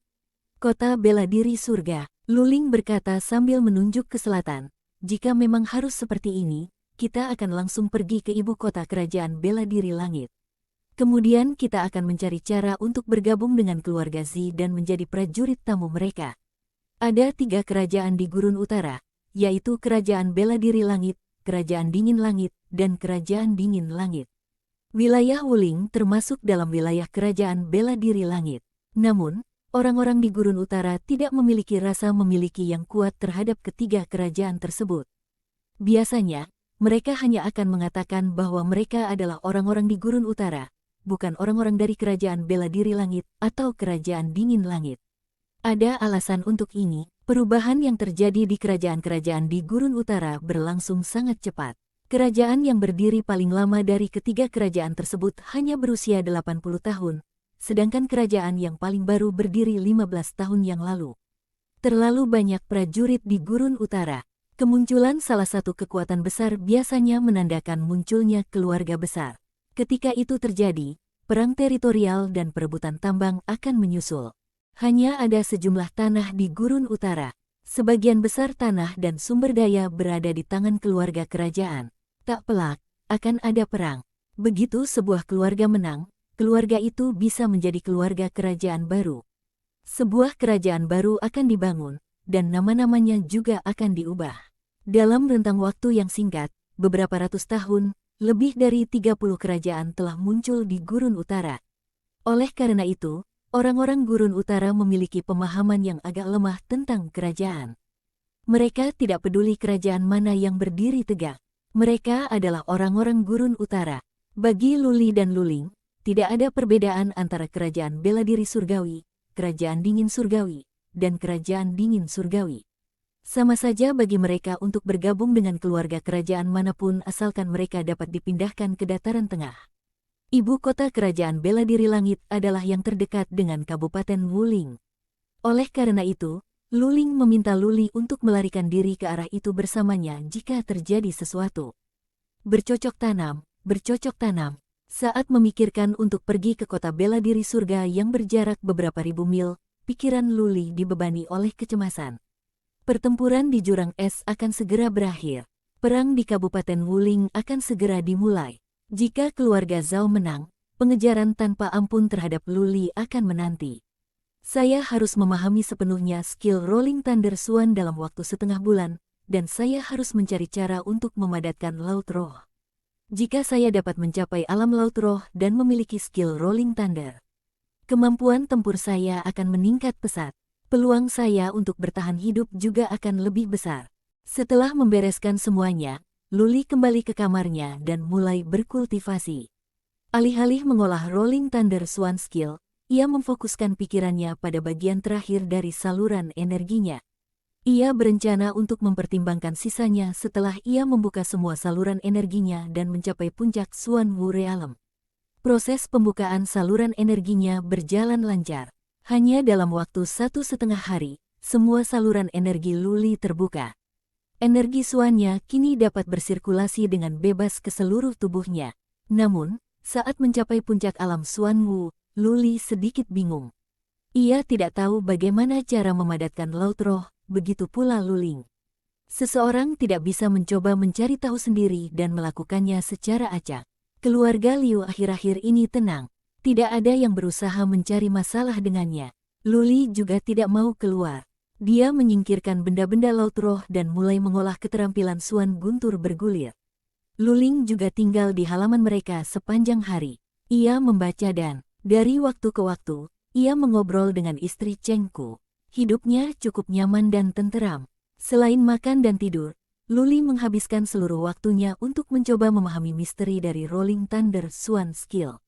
Kota bela diri surga, Luling berkata sambil menunjuk ke selatan. Jika memang harus seperti ini, kita akan langsung pergi ke ibu kota kerajaan bela diri langit. Kemudian kita akan mencari cara untuk bergabung dengan keluarga Zi dan menjadi prajurit tamu mereka. Ada 3 kerajaan di Gurun Utara, yaitu Kerajaan Bela Diri Langit, Kerajaan Dingin Langit, dan Kerajaan Dingin Langit. Wilayah Wuling termasuk dalam wilayah kerajaan bela diri langit. Namun, orang-orang di Gurun Utara tidak memiliki rasa memiliki yang kuat terhadap ketiga kerajaan tersebut. Biasanya, mereka hanya akan mengatakan bahwa mereka adalah orang-orang di Gurun Utara, bukan orang-orang dari kerajaan bela diri langit atau kerajaan dingin langit. Ada alasan untuk ini. Perubahan yang terjadi di kerajaan-kerajaan di Gurun Utara berlangsung sangat cepat. Kerajaan yang berdiri paling lama dari ketiga kerajaan tersebut hanya berusia 80 tahun, sedangkan kerajaan yang paling baru berdiri 15 tahun yang lalu. Terlalu banyak prajurit di Gurun Utara. Kemunculan salah satu kekuatan besar biasanya menandakan munculnya keluarga besar. Ketika itu terjadi, perang teritorial dan perebutan tambang akan menyusul. Hanya ada sejumlah tanah di Gurun Utara. Sebagian besar tanah dan sumber daya berada di tangan keluarga kerajaan. Tak pelak, akan ada perang. Begitu sebuah keluarga menang, keluarga itu bisa menjadi keluarga kerajaan baru. Sebuah kerajaan baru akan dibangun, dan nama-namanya juga akan diubah. Dalam rentang waktu yang singkat, beberapa ratus tahun, lebih dari 30 kerajaan telah muncul di Gurun Utara. Oleh karena itu, orang-orang Gurun Utara memiliki pemahaman yang agak lemah tentang kerajaan. Mereka tidak peduli kerajaan mana yang berdiri tegak. Mereka adalah orang-orang Gurun Utara. Bagi Luli dan Luling, tidak ada perbedaan antara kerajaan bela diri surgawi, kerajaan dingin surgawi, dan kerajaan dingin surgawi. Sama saja bagi mereka untuk bergabung dengan keluarga kerajaan manapun asalkan mereka dapat dipindahkan ke dataran tengah. Ibu kota kerajaan bela diri langit adalah yang terdekat dengan Kabupaten Wuling. Oleh karena itu, Luling meminta Luli untuk melarikan diri ke arah itu bersamanya jika terjadi sesuatu. Bercocok tanam. Saat memikirkan untuk pergi ke kota bela diri surga yang berjarak beberapa ribu mil, pikiran Luli dibebani oleh kecemasan. Pertempuran di jurang es akan segera berakhir. Perang di Kabupaten Wuling akan segera dimulai. Jika keluarga Zhao menang, pengejaran tanpa ampun terhadap Luli akan menanti. Saya harus memahami sepenuhnya skill Rolling Thunder Swan dalam waktu setengah bulan, dan saya harus mencari cara untuk memadatkan Laut Roh. Jika saya dapat mencapai alam Laut Roh dan memiliki skill Rolling Thunder, kemampuan tempur saya akan meningkat pesat. Peluang saya untuk bertahan hidup juga akan lebih besar. Setelah membereskan semuanya, Luli kembali ke kamarnya dan mulai berkultivasi. Alih-alih mengolah Rolling Thunder Swan skill, ia memfokuskan pikirannya pada bagian terakhir dari saluran energinya. Ia berencana untuk mempertimbangkan sisanya setelah ia membuka semua saluran energinya dan mencapai puncak Swan Wu Realm. Proses pembukaan saluran energinya berjalan lancar. Hanya dalam waktu 1,5 hari, semua saluran energi Luli terbuka. Energi Swannya kini dapat bersirkulasi dengan bebas ke seluruh tubuhnya. Namun, saat mencapai puncak alam Swan Wu, Luli sedikit bingung. Ia tidak tahu bagaimana cara memadatkan Laut Roh, begitu pula Luling. Seseorang tidak bisa mencoba mencari tahu sendiri dan melakukannya secara acak. Keluarga Liu akhir-akhir ini tenang. Tidak ada yang berusaha mencari masalah dengannya. Luli juga tidak mau keluar. Dia menyingkirkan benda-benda Laut Roh dan mulai mengolah keterampilan Swan guntur bergulir. Luling juga tinggal di halaman mereka sepanjang hari. Ia membaca dan, dari waktu ke waktu, ia mengobrol dengan istri Chengku. Hidupnya cukup nyaman dan tenteram. Selain makan dan tidur, Luli menghabiskan seluruh waktunya untuk mencoba memahami misteri dari Rolling Thunder Swan Skill.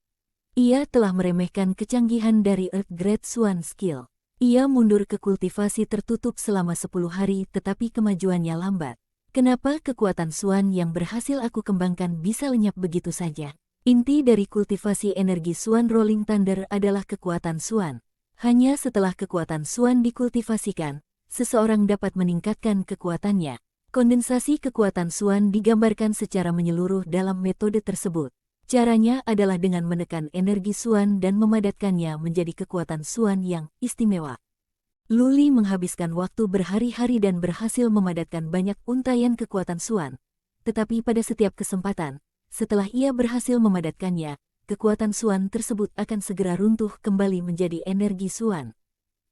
Ia telah meremehkan kecanggihan dari Earth Grade Swan Skill. Ia mundur ke kultivasi tertutup selama 10 hari tetapi kemajuannya lambat. Kenapa kekuatan Swan yang berhasil aku kembangkan bisa lenyap begitu saja? Inti dari kultivasi energi Swan Rolling Thunder adalah kekuatan Swan. Hanya setelah kekuatan Swan dikultivasikan, seseorang dapat meningkatkan kekuatannya. Kondensasi kekuatan Swan digambarkan secara menyeluruh dalam metode tersebut. Caranya adalah dengan menekan energi Swan dan memadatkannya menjadi kekuatan Swan yang istimewa. Luli menghabiskan waktu berhari-hari dan berhasil memadatkan banyak untaian kekuatan Swan. Tetapi pada setiap kesempatan, setelah ia berhasil memadatkannya, kekuatan Swan tersebut akan segera runtuh kembali menjadi energi Swan.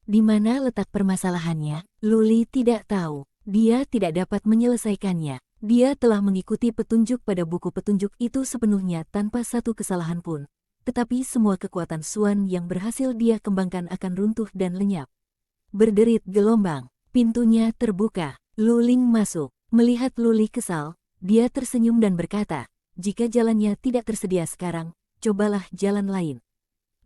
Di mana letak permasalahannya? Luli tidak tahu. Dia tidak dapat menyelesaikannya. Dia telah mengikuti petunjuk pada buku petunjuk itu sepenuhnya tanpa satu kesalahan pun. Tetapi semua kekuatan Xuan yang berhasil dia kembangkan akan runtuh dan lenyap. Berderit gelombang, pintunya terbuka. Lu Ling masuk. Melihat Lu Li kesal, dia tersenyum dan berkata, jika jalannya tidak tersedia sekarang, cobalah jalan lain.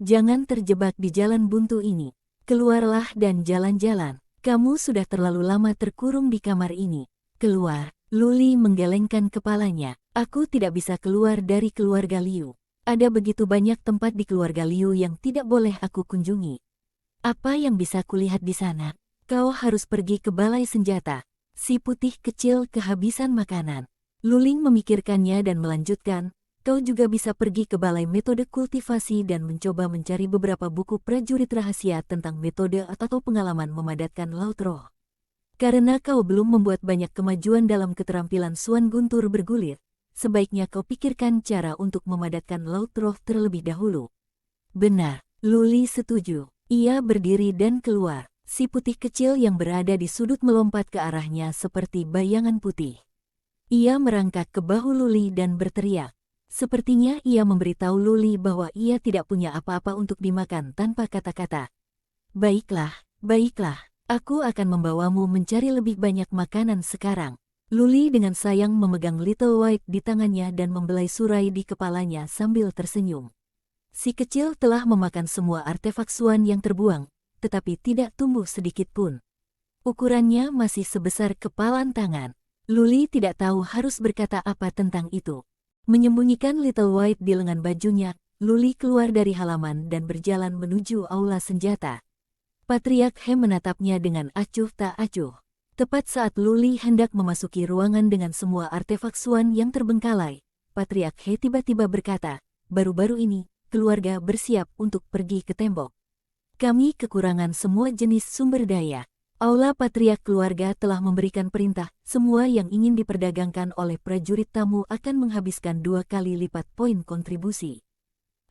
Jangan terjebak di jalan buntu ini. Keluarlah dan jalan-jalan. Kamu sudah terlalu lama terkurung di kamar ini. Keluar. Lu Li menggelengkan kepalanya. Aku tidak bisa keluar dari keluarga Liu. Ada begitu banyak tempat di keluarga Liu yang tidak boleh aku kunjungi. Apa yang bisa kulihat di sana? Kau harus pergi ke balai senjata. Si putih kecil kehabisan makanan. Lu Ling memikirkannya dan melanjutkan, kau juga bisa pergi ke balai metode kultivasi dan mencoba mencari beberapa buku prajurit rahasia tentang metode atau pengalaman memadatkan laut roh. Karena kau belum membuat banyak kemajuan dalam keterampilan Xuan Guntur bergulir, sebaiknya kau pikirkan cara untuk memadatkan laut roh terlebih dahulu. Benar, Lu Li setuju. Ia berdiri dan keluar. Si putih kecil yang berada di sudut melompat ke arahnya seperti bayangan putih. Ia merangkak ke bahu Lu Li dan berteriak. Sepertinya ia memberitahu Lu Li bahwa ia tidak punya apa-apa untuk dimakan tanpa kata-kata. Baiklah, baiklah. Aku akan membawamu mencari lebih banyak makanan sekarang. Lu Li dengan sayang memegang Little White di tangannya dan membelai surai di kepalanya sambil tersenyum. Si kecil telah memakan semua artefak Xuan yang terbuang, tetapi tidak tumbuh sedikit pun. Ukurannya masih sebesar kepalan tangan. Lu Li tidak tahu harus berkata apa tentang itu. Menyembunyikan Little White di lengan bajunya, Lu Li keluar dari halaman dan berjalan menuju aula senjata. Patriark He menatapnya dengan acuh tak acuh. Tepat saat Lu Li hendak memasuki ruangan dengan semua artefak Xuan yang terbengkalai, Patriark He tiba-tiba berkata, baru-baru ini, keluarga bersiap untuk pergi ke tembok. Kami kekurangan semua jenis sumber daya. Aula Patriark keluarga telah memberikan perintah, semua yang ingin diperdagangkan oleh prajurit tamu akan menghabiskan 2 kali lipat poin kontribusi.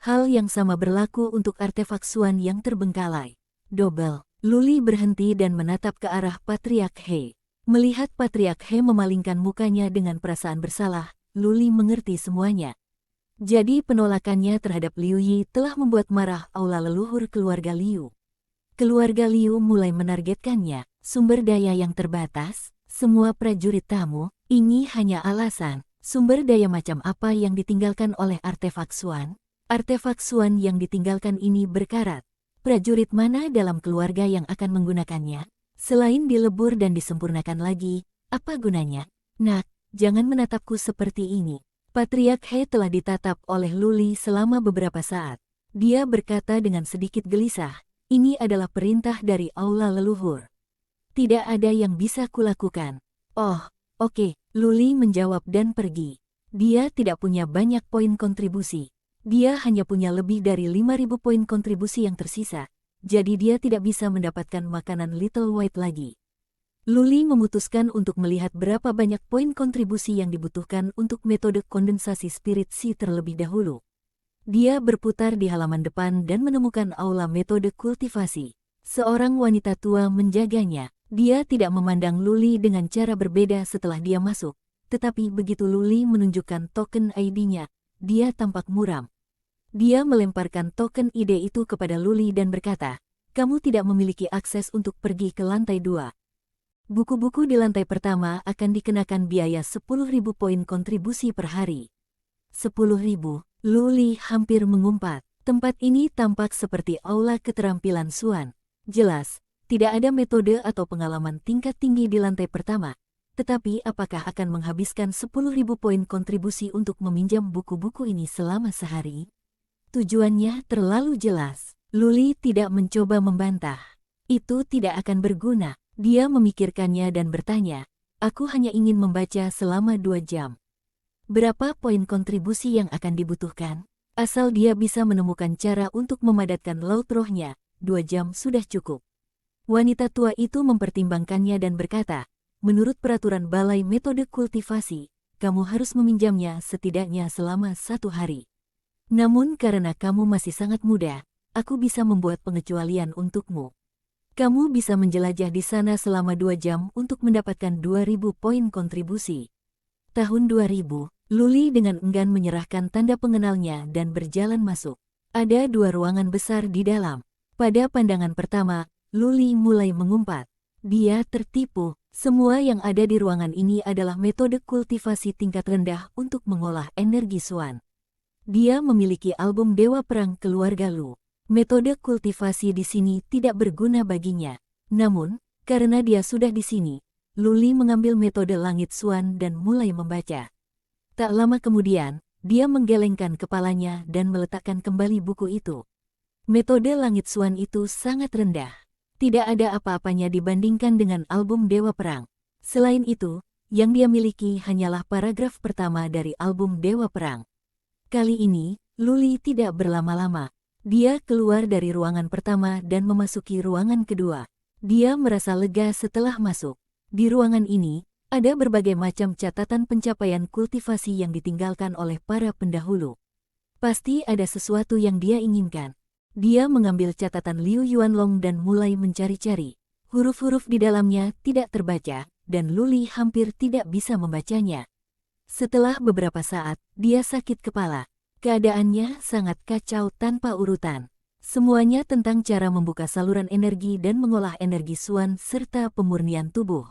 Hal yang sama berlaku untuk artefak Xuan yang terbengkalai. Double. Lu Li berhenti dan menatap ke arah Patriark He. Melihat Patriark He memalingkan mukanya dengan perasaan bersalah, Lu Li mengerti semuanya. Jadi penolakannya terhadap Liu Yi telah membuat marah aula leluhur keluarga Liu. Keluarga Liu mulai menargetkannya, sumber daya yang terbatas, semua prajurit tamu, ini hanya alasan, sumber daya macam apa yang ditinggalkan oleh artefak Xuan? Artefak Xuan yang ditinggalkan ini berkarat. Prajurit mana dalam keluarga yang akan menggunakannya? Selain dilebur dan disempurnakan lagi, apa gunanya? Nak, jangan menatapku seperti ini. Patriark He telah ditatap oleh Lu Li selama beberapa saat. Dia berkata dengan sedikit gelisah, ini adalah perintah dari aula leluhur. Tidak ada yang bisa kulakukan. Oh, oke, Lu Li menjawab dan pergi. Dia tidak punya banyak poin kontribusi. Dia hanya punya lebih dari 5.000 poin kontribusi yang tersisa, jadi dia tidak bisa mendapatkan makanan Little White lagi. Lu Li memutuskan untuk melihat berapa banyak poin kontribusi yang dibutuhkan untuk metode kondensasi spirit Si terlebih dahulu. Dia berputar di halaman depan dan menemukan aula metode kultivasi. Seorang wanita tua menjaganya. Dia tidak memandang Lu Li dengan cara berbeda setelah dia masuk, tetapi begitu Lu Li menunjukkan token ID-nya, dia tampak muram. Dia melemparkan token ide itu kepada Lu Li dan berkata, kamu tidak memiliki akses untuk pergi ke lantai 2. Buku-buku di lantai pertama akan dikenakan biaya 10.000 poin kontribusi per hari. 10.000, Lu Li hampir mengumpat. Tempat ini tampak seperti aula keterampilan Xuan. Jelas, tidak ada metode atau pengalaman tingkat tinggi di lantai pertama. Tetapi apakah akan menghabiskan 10.000 poin kontribusi untuk meminjam buku-buku ini selama sehari? Tujuannya terlalu jelas. Lu Li tidak mencoba membantah. Itu tidak akan berguna. Dia memikirkannya dan bertanya, aku hanya ingin membaca selama 2 jam. Berapa poin kontribusi yang akan dibutuhkan? Asal dia bisa menemukan cara untuk memadatkan laut rohnya, 2 jam sudah cukup. Wanita tua itu mempertimbangkannya dan berkata, menurut peraturan balai metode kultivasi, kamu harus meminjamnya setidaknya selama 1 hari. Namun karena kamu masih sangat muda, aku bisa membuat pengecualian untukmu. Kamu bisa menjelajah di sana selama 2 jam untuk mendapatkan 2.000 poin kontribusi. Tahun 2000, Luli dengan enggan menyerahkan tanda pengenalnya dan berjalan masuk. Ada 2 ruangan besar di dalam. Pada pandangan pertama, Luli mulai mengumpat. Dia tertipu. Semua yang ada di ruangan ini adalah metode kultivasi tingkat rendah untuk mengolah energi Suan. Dia memiliki album Dewa Perang Keluarga Lu. Metode kultivasi di sini tidak berguna baginya. Namun, karena dia sudah di sini, Luli mengambil metode Langit Suan dan mulai membaca. Tak lama kemudian, dia menggelengkan kepalanya dan meletakkan kembali buku itu. Metode Langit Suan itu sangat rendah. Tidak ada apa-apanya dibandingkan dengan album Dewa Perang. Selain itu, yang dia miliki hanyalah paragraf pertama dari album Dewa Perang. Kali ini, Luli tidak berlama-lama. Dia keluar dari ruangan pertama dan memasuki ruangan kedua. Dia merasa lega setelah masuk. Di ruangan ini, ada berbagai macam catatan pencapaian kultivasi yang ditinggalkan oleh para pendahulu. Pasti ada sesuatu yang dia inginkan. Dia mengambil catatan Liu Yuanlong dan mulai mencari-cari. Huruf-huruf di dalamnya tidak terbaca, dan Luli hampir tidak bisa membacanya. Setelah beberapa saat, dia sakit kepala. Keadaannya sangat kacau tanpa urutan. Semuanya tentang cara membuka saluran energi dan mengolah energi Suan serta pemurnian tubuh.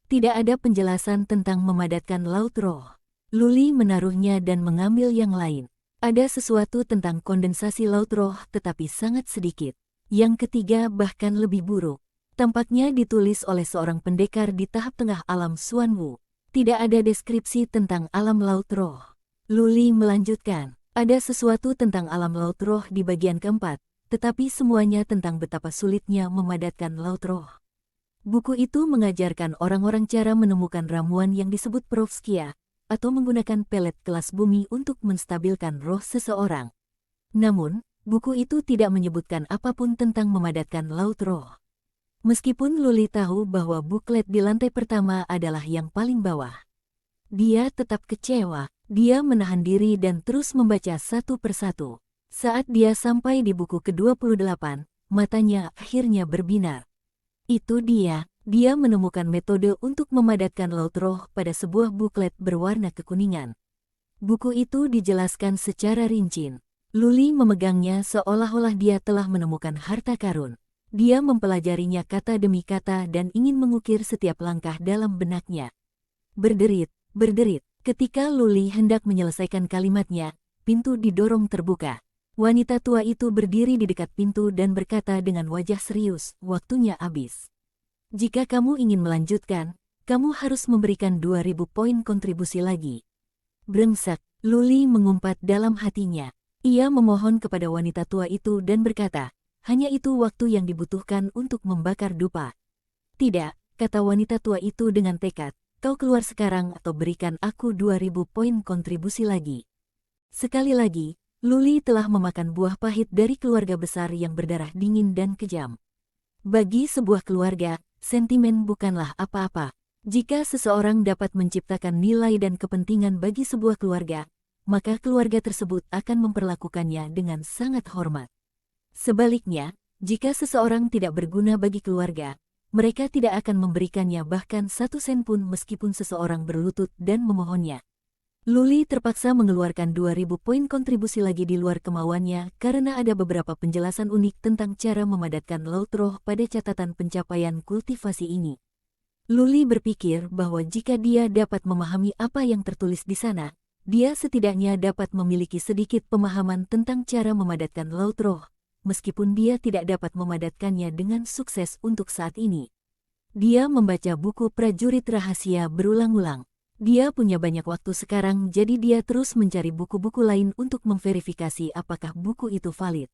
Tidak ada penjelasan tentang memadatkan laut roh. Luli menaruhnya dan mengambil yang lain. Ada sesuatu tentang kondensasi laut roh tetapi sangat sedikit. Yang ketiga bahkan lebih buruk. Tampaknya ditulis oleh seorang pendekar di tahap tengah alam Suan Wu. Tidak ada deskripsi tentang alam laut roh. Luli melanjutkan. Ada sesuatu tentang alam laut roh di bagian keempat, tetapi semuanya tentang betapa sulitnya memadatkan laut roh. Buku itu mengajarkan orang-orang cara menemukan ramuan yang disebut Perovskia, atau menggunakan pelet kelas bumi untuk menstabilkan roh seseorang. Namun, buku itu tidak menyebutkan apapun tentang memadatkan laut roh. Meskipun Luli tahu bahwa buklet di lantai pertama adalah yang paling bawah. Dia tetap kecewa. Dia menahan diri dan terus membaca satu persatu. Saat dia sampai di buku ke-28, matanya akhirnya berbinar. Itu dia menemukan metode untuk memadatkan laut roh pada sebuah buklet berwarna kekuningan. Buku itu dijelaskan secara rinci. Luli memegangnya seolah-olah dia telah menemukan harta karun. Dia mempelajarinya kata demi kata dan ingin mengukir setiap langkah dalam benaknya. Berderit. Ketika Luli hendak menyelesaikan kalimatnya, pintu didorong terbuka. Wanita tua itu berdiri di dekat pintu dan berkata dengan wajah serius, "Waktunya habis. Jika kamu ingin melanjutkan, kamu harus memberikan 2000 poin kontribusi lagi." Brengsek, Luli mengumpat dalam hatinya. Ia memohon kepada wanita tua itu dan berkata, "Hanya itu waktu yang dibutuhkan untuk membakar dupa." "Tidak," kata wanita tua itu dengan tekad. "Kau keluar sekarang atau berikan aku 2000 poin kontribusi lagi." Sekali lagi, Luli telah memakan buah pahit dari keluarga besar yang berdarah dingin dan kejam. Bagi sebuah keluarga, sentimen bukanlah apa-apa. Jika seseorang dapat menciptakan nilai dan kepentingan bagi sebuah keluarga, maka keluarga tersebut akan memperlakukannya dengan sangat hormat. Sebaliknya, jika seseorang tidak berguna bagi keluarga, mereka tidak akan memberikannya bahkan 1 sen pun meskipun seseorang berlutut dan memohonnya. Luli terpaksa mengeluarkan 2000 poin kontribusi lagi di luar kemauannya karena ada beberapa penjelasan unik tentang cara memadatkan laut roh pada catatan pencapaian kultivasi ini. Luli berpikir bahwa jika dia dapat memahami apa yang tertulis di sana, dia setidaknya dapat memiliki sedikit pemahaman tentang cara memadatkan laut roh. Meskipun dia tidak dapat memadatkannya dengan sukses untuk saat ini. Dia membaca buku prajurit rahasia berulang-ulang. Dia punya banyak waktu sekarang jadi dia terus mencari buku-buku lain untuk memverifikasi apakah buku itu valid.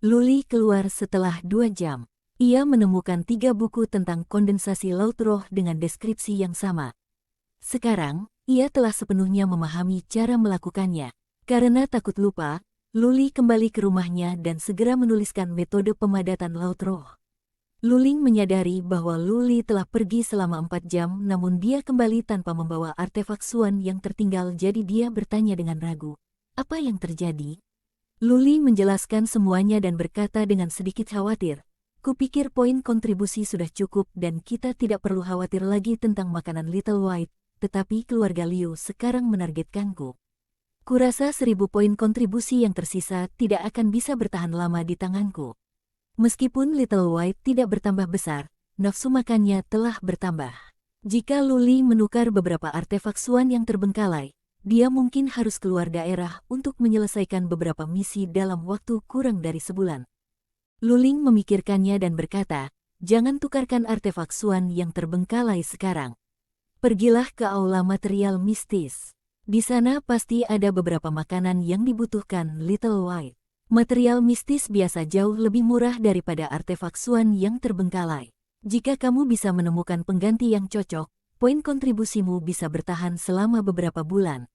Luli keluar setelah 2 jam. Ia menemukan 3 buku tentang kondensasi laut roh dengan deskripsi yang sama. Sekarang, ia telah sepenuhnya memahami cara melakukannya. Karena takut lupa, Luli kembali ke rumahnya dan segera menuliskan metode pemadatan laut roh. Luling menyadari bahwa Luli telah pergi selama 4 jam namun dia kembali tanpa membawa artefak Suan yang tertinggal jadi dia bertanya dengan ragu. Apa yang terjadi? Luli menjelaskan semuanya dan berkata dengan sedikit khawatir. Kupikir poin kontribusi sudah cukup dan kita tidak perlu khawatir lagi tentang makanan Little White, tetapi keluarga Liu sekarang menargetkanku. Kurasa 1000 poin kontribusi yang tersisa tidak akan bisa bertahan lama di tanganku. Meskipun Little White tidak bertambah besar, nafsu makannya telah bertambah. Jika Luli menukar beberapa artefak Xuan yang terbengkalai, dia mungkin harus keluar daerah untuk menyelesaikan beberapa misi dalam waktu kurang dari sebulan. Luling memikirkannya dan berkata, jangan tukarkan artefak Xuan yang terbengkalai sekarang. Pergilah ke aula material mistis. Di sana pasti ada beberapa makanan yang dibutuhkan Little White. Material mistis biasa jauh lebih murah daripada artefak Xuan yang terbengkalai. Jika kamu bisa menemukan pengganti yang cocok, poin kontribusimu bisa bertahan selama beberapa bulan.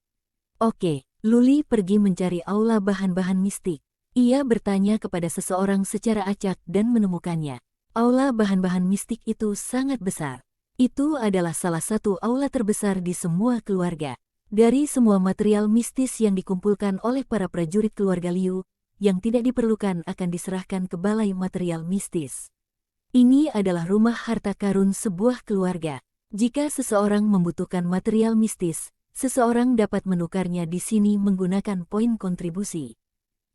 Oke, Luli pergi mencari aula bahan-bahan mistik. Ia bertanya kepada seseorang secara acak dan menemukannya. Aula bahan-bahan mistik itu sangat besar. Itu adalah salah satu aula terbesar di semua keluarga. Dari semua material mistis yang dikumpulkan oleh para prajurit keluarga Liu, yang tidak diperlukan akan diserahkan ke balai material mistis. Ini adalah rumah harta karun sebuah keluarga. Jika seseorang membutuhkan material mistis, seseorang dapat menukarnya di sini menggunakan poin kontribusi.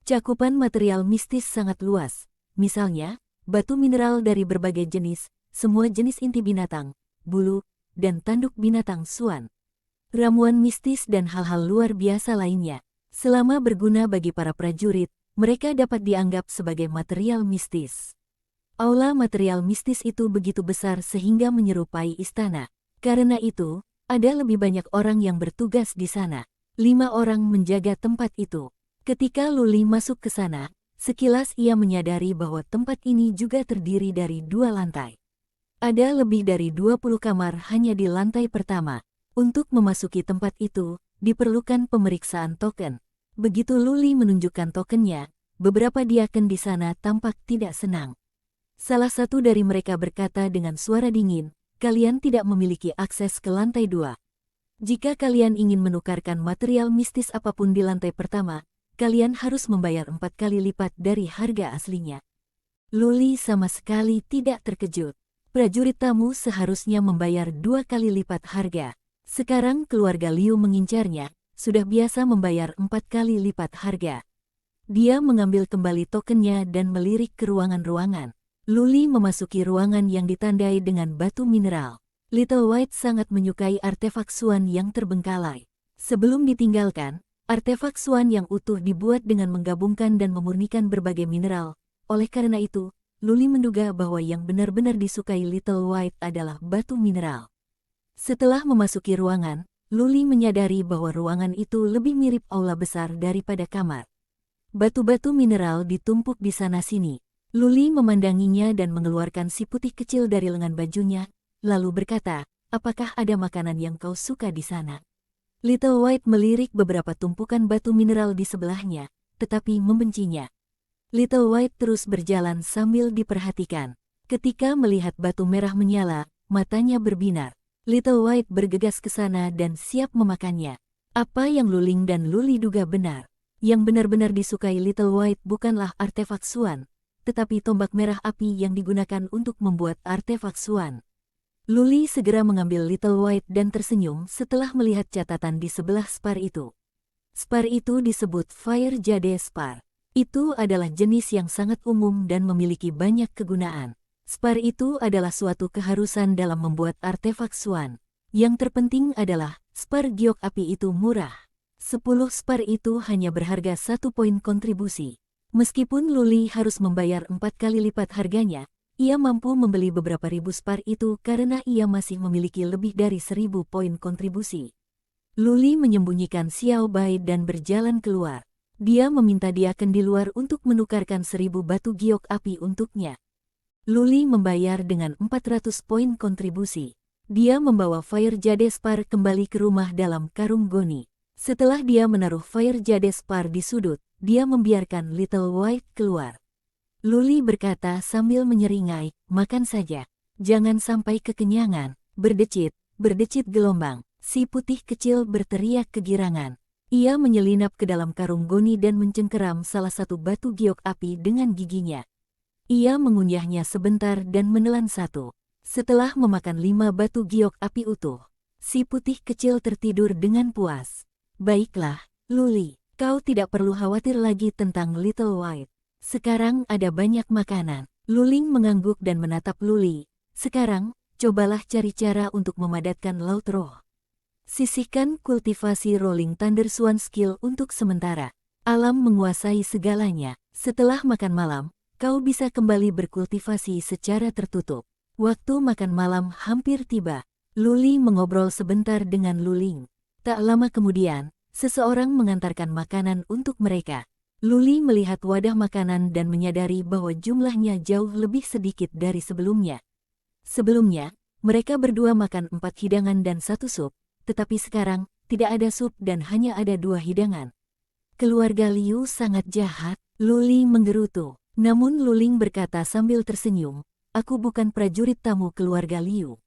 Cakupan material mistis sangat luas, misalnya, batu mineral dari berbagai jenis, semua jenis inti binatang, bulu, dan tanduk binatang Xuan. Ramuan mistis dan hal-hal luar biasa lainnya. Selama berguna bagi para prajurit, mereka dapat dianggap sebagai material mistis. Aula material mistis itu begitu besar sehingga menyerupai istana. Karena itu, ada lebih banyak orang yang bertugas di sana. 5 orang menjaga tempat itu. Ketika Luli masuk ke sana, sekilas ia menyadari bahwa tempat ini juga terdiri dari 2 lantai. Ada lebih dari 20 kamar hanya di lantai pertama. Untuk memasuki tempat itu, diperlukan pemeriksaan token. Begitu Luli menunjukkan tokennya, beberapa diaken di sana tampak tidak senang. Salah satu dari mereka berkata dengan suara dingin, kalian tidak memiliki akses ke lantai 2. Jika kalian ingin menukarkan material mistis apapun di lantai pertama, kalian harus membayar 4 kali lipat dari harga aslinya. Luli sama sekali tidak terkejut. Prajurit tamu seharusnya membayar 2 kali lipat harga. Sekarang keluarga Liu mengincarnya, sudah biasa membayar 4 kali lipat harga. Dia mengambil kembali tokennya dan melirik ke ruangan-ruangan. Luli memasuki ruangan yang ditandai dengan batu mineral. Little White sangat menyukai artefak Xuan yang terbengkalai. Sebelum ditinggalkan, artefak Xuan yang utuh dibuat dengan menggabungkan dan memurnikan berbagai mineral. Oleh karena itu, Luli menduga bahwa yang benar-benar disukai Little White adalah batu mineral. Setelah memasuki ruangan, Luli menyadari bahwa ruangan itu lebih mirip aula besar daripada kamar. Batu-batu mineral ditumpuk di sana-sini. Luli memandanginya dan mengeluarkan si putih kecil dari lengan bajunya, lalu berkata, apakah ada makanan yang kau suka di sana? Little White melirik beberapa tumpukan batu mineral di sebelahnya, tetapi membencinya. Little White terus berjalan sambil diperhatikan. Ketika melihat batu merah menyala, matanya berbinar. Little White bergegas ke sana dan siap memakannya. Apa yang Luling dan Luli duga benar. Yang benar-benar disukai Little White bukanlah artefak Xuan, tetapi tombak merah api yang digunakan untuk membuat artefak Xuan. Luli segera mengambil Little White dan tersenyum setelah melihat catatan di sebelah spar itu. Spar itu disebut Fire Jade Spar. Itu adalah jenis yang sangat umum dan memiliki banyak kegunaan. Spar itu adalah suatu keharusan dalam membuat artefak Xuan. Yang terpenting adalah, spar giok api itu murah. 10 spar itu hanya berharga 1 poin kontribusi. Meskipun Luli harus membayar 4 kali lipat harganya, ia mampu membeli beberapa ribu spar itu karena ia masih memiliki lebih dari 1000 poin kontribusi. Luli menyembunyikan Xiao Bai dan berjalan keluar. Dia meminta diaken di luar untuk menukarkan 1000 batu giok api untuknya. Luli membayar dengan 400 poin kontribusi. Dia membawa Fire Jade Spar kembali ke rumah dalam karung goni. Setelah dia menaruh Fire Jade Spar di sudut, dia membiarkan Little White keluar. Luli berkata sambil menyeringai, makan saja. Jangan sampai kekenyangan. Berdecit gelombang. Si putih kecil berteriak kegirangan. Ia menyelinap ke dalam karung goni dan mencengkeram salah satu batu giok api dengan giginya. Ia mengunyahnya sebentar dan menelan satu. Setelah memakan 5 batu giok api utuh, Si putih kecil tertidur dengan puas. Baiklah, Luli, kau tidak perlu khawatir lagi tentang Little White. Sekarang ada banyak makanan. Luling mengangguk dan menatap Luli. Sekarang, cobalah cari cara untuk memadatkan laut roh. Sisihkan kultivasi Rolling Thunder Swan skill untuk sementara. Alam menguasai segalanya. Setelah makan malam, kau bisa kembali berkultivasi secara tertutup. Waktu makan malam hampir tiba. Luli mengobrol sebentar dengan Luling. Tak lama kemudian, seseorang mengantarkan makanan untuk mereka. Luli melihat wadah makanan dan menyadari bahwa jumlahnya jauh lebih sedikit dari sebelumnya. Sebelumnya, mereka berdua makan 4 hidangan dan 1 sup, tetapi sekarang, tidak ada sup dan hanya ada 2 hidangan. Keluarga Liu sangat jahat, Luli menggerutu. Namun Luling berkata sambil tersenyum, aku bukan prajurit tamu keluarga Liu.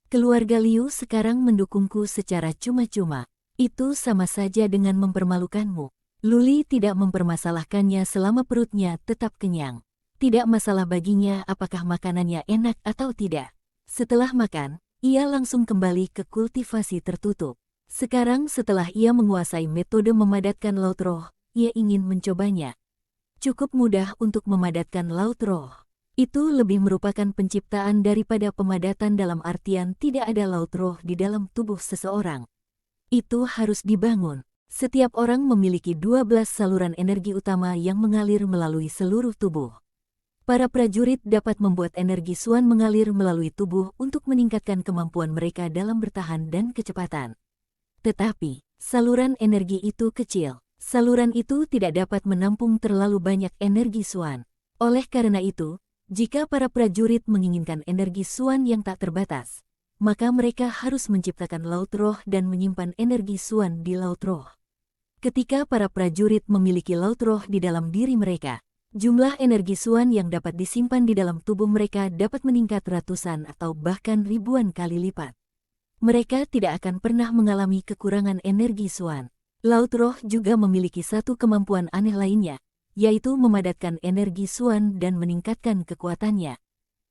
Keluarga Liu sekarang mendukungku secara cuma-cuma. Itu sama saja dengan mempermalukanmu. Luli tidak mempermasalahkannya selama perutnya tetap kenyang. Tidak masalah baginya apakah makanannya enak atau tidak. Setelah makan, ia langsung kembali ke kultivasi tertutup. Sekarang setelah ia menguasai metode memadatkan laut roh, ia ingin mencobanya. Cukup mudah untuk memadatkan laut roh. Itu lebih merupakan penciptaan daripada pemadatan dalam artian tidak ada laut roh di dalam tubuh seseorang. Itu harus dibangun. Setiap orang memiliki 12 saluran energi utama yang mengalir melalui seluruh tubuh. Para prajurit dapat membuat energi Swan mengalir melalui tubuh untuk meningkatkan kemampuan mereka dalam bertahan dan kecepatan. Tetapi, saluran energi itu kecil. Saluran itu tidak dapat menampung terlalu banyak energi Swan. Oleh karena itu, jika para prajurit menginginkan energi Swan yang tak terbatas, maka mereka harus menciptakan laut roh dan menyimpan energi Swan di laut roh. Ketika para prajurit memiliki laut roh di dalam diri mereka, jumlah energi Swan yang dapat disimpan di dalam tubuh mereka dapat meningkat ratusan atau bahkan ribuan kali lipat. Mereka tidak akan pernah mengalami kekurangan energi Swan. Laut roh juga memiliki satu kemampuan aneh lainnya, yaitu memadatkan energi Swan dan meningkatkan kekuatannya.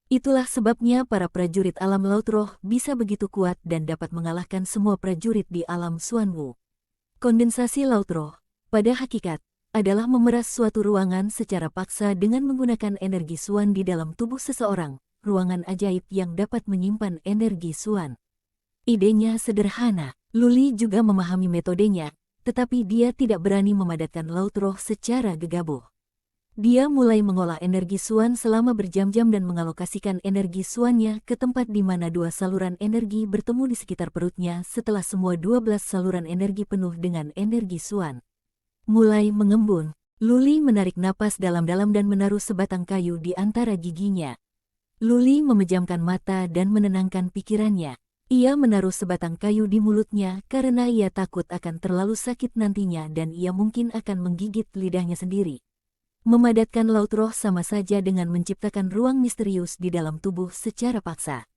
Itulah sebabnya para prajurit alam laut roh bisa begitu kuat dan dapat mengalahkan semua prajurit di alam Swanwu. Kondensasi laut roh, pada hakikat, adalah memeras suatu ruangan secara paksa dengan menggunakan energi Swan di dalam tubuh seseorang, ruangan ajaib yang dapat menyimpan energi Swan. Idenya sederhana, Luli juga memahami metodenya, tetapi dia tidak berani memadatkan laut roh secara gegabah. Dia mulai mengolah energi Swan selama berjam-jam dan mengalokasikan energi Swannya ke tempat di mana 2 saluran energi bertemu di sekitar perutnya setelah semua 12 saluran energi penuh dengan energi Swan. Mulai mengembun, Luli menarik napas dalam-dalam dan menaruh sebatang kayu di antara giginya. Luli memejamkan mata dan menenangkan pikirannya. Ia menaruh sebatang kayu di mulutnya karena ia takut akan terlalu sakit nantinya dan ia mungkin akan menggigit lidahnya sendiri. Memadatkan laut roh sama saja dengan menciptakan ruang misterius di dalam tubuh secara paksa.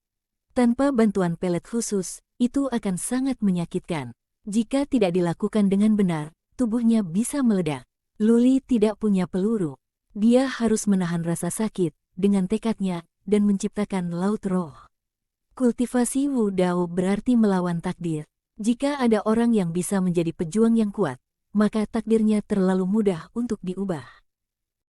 Tanpa bantuan pelet khusus, itu akan sangat menyakitkan. Jika tidak dilakukan dengan benar, tubuhnya bisa meledak. Luli tidak punya peluru. Dia harus menahan rasa sakit dengan tekadnya dan menciptakan laut roh. Kultivasi Wu Dao berarti melawan takdir. Jika ada orang yang bisa menjadi pejuang yang kuat, maka takdirnya terlalu mudah untuk diubah.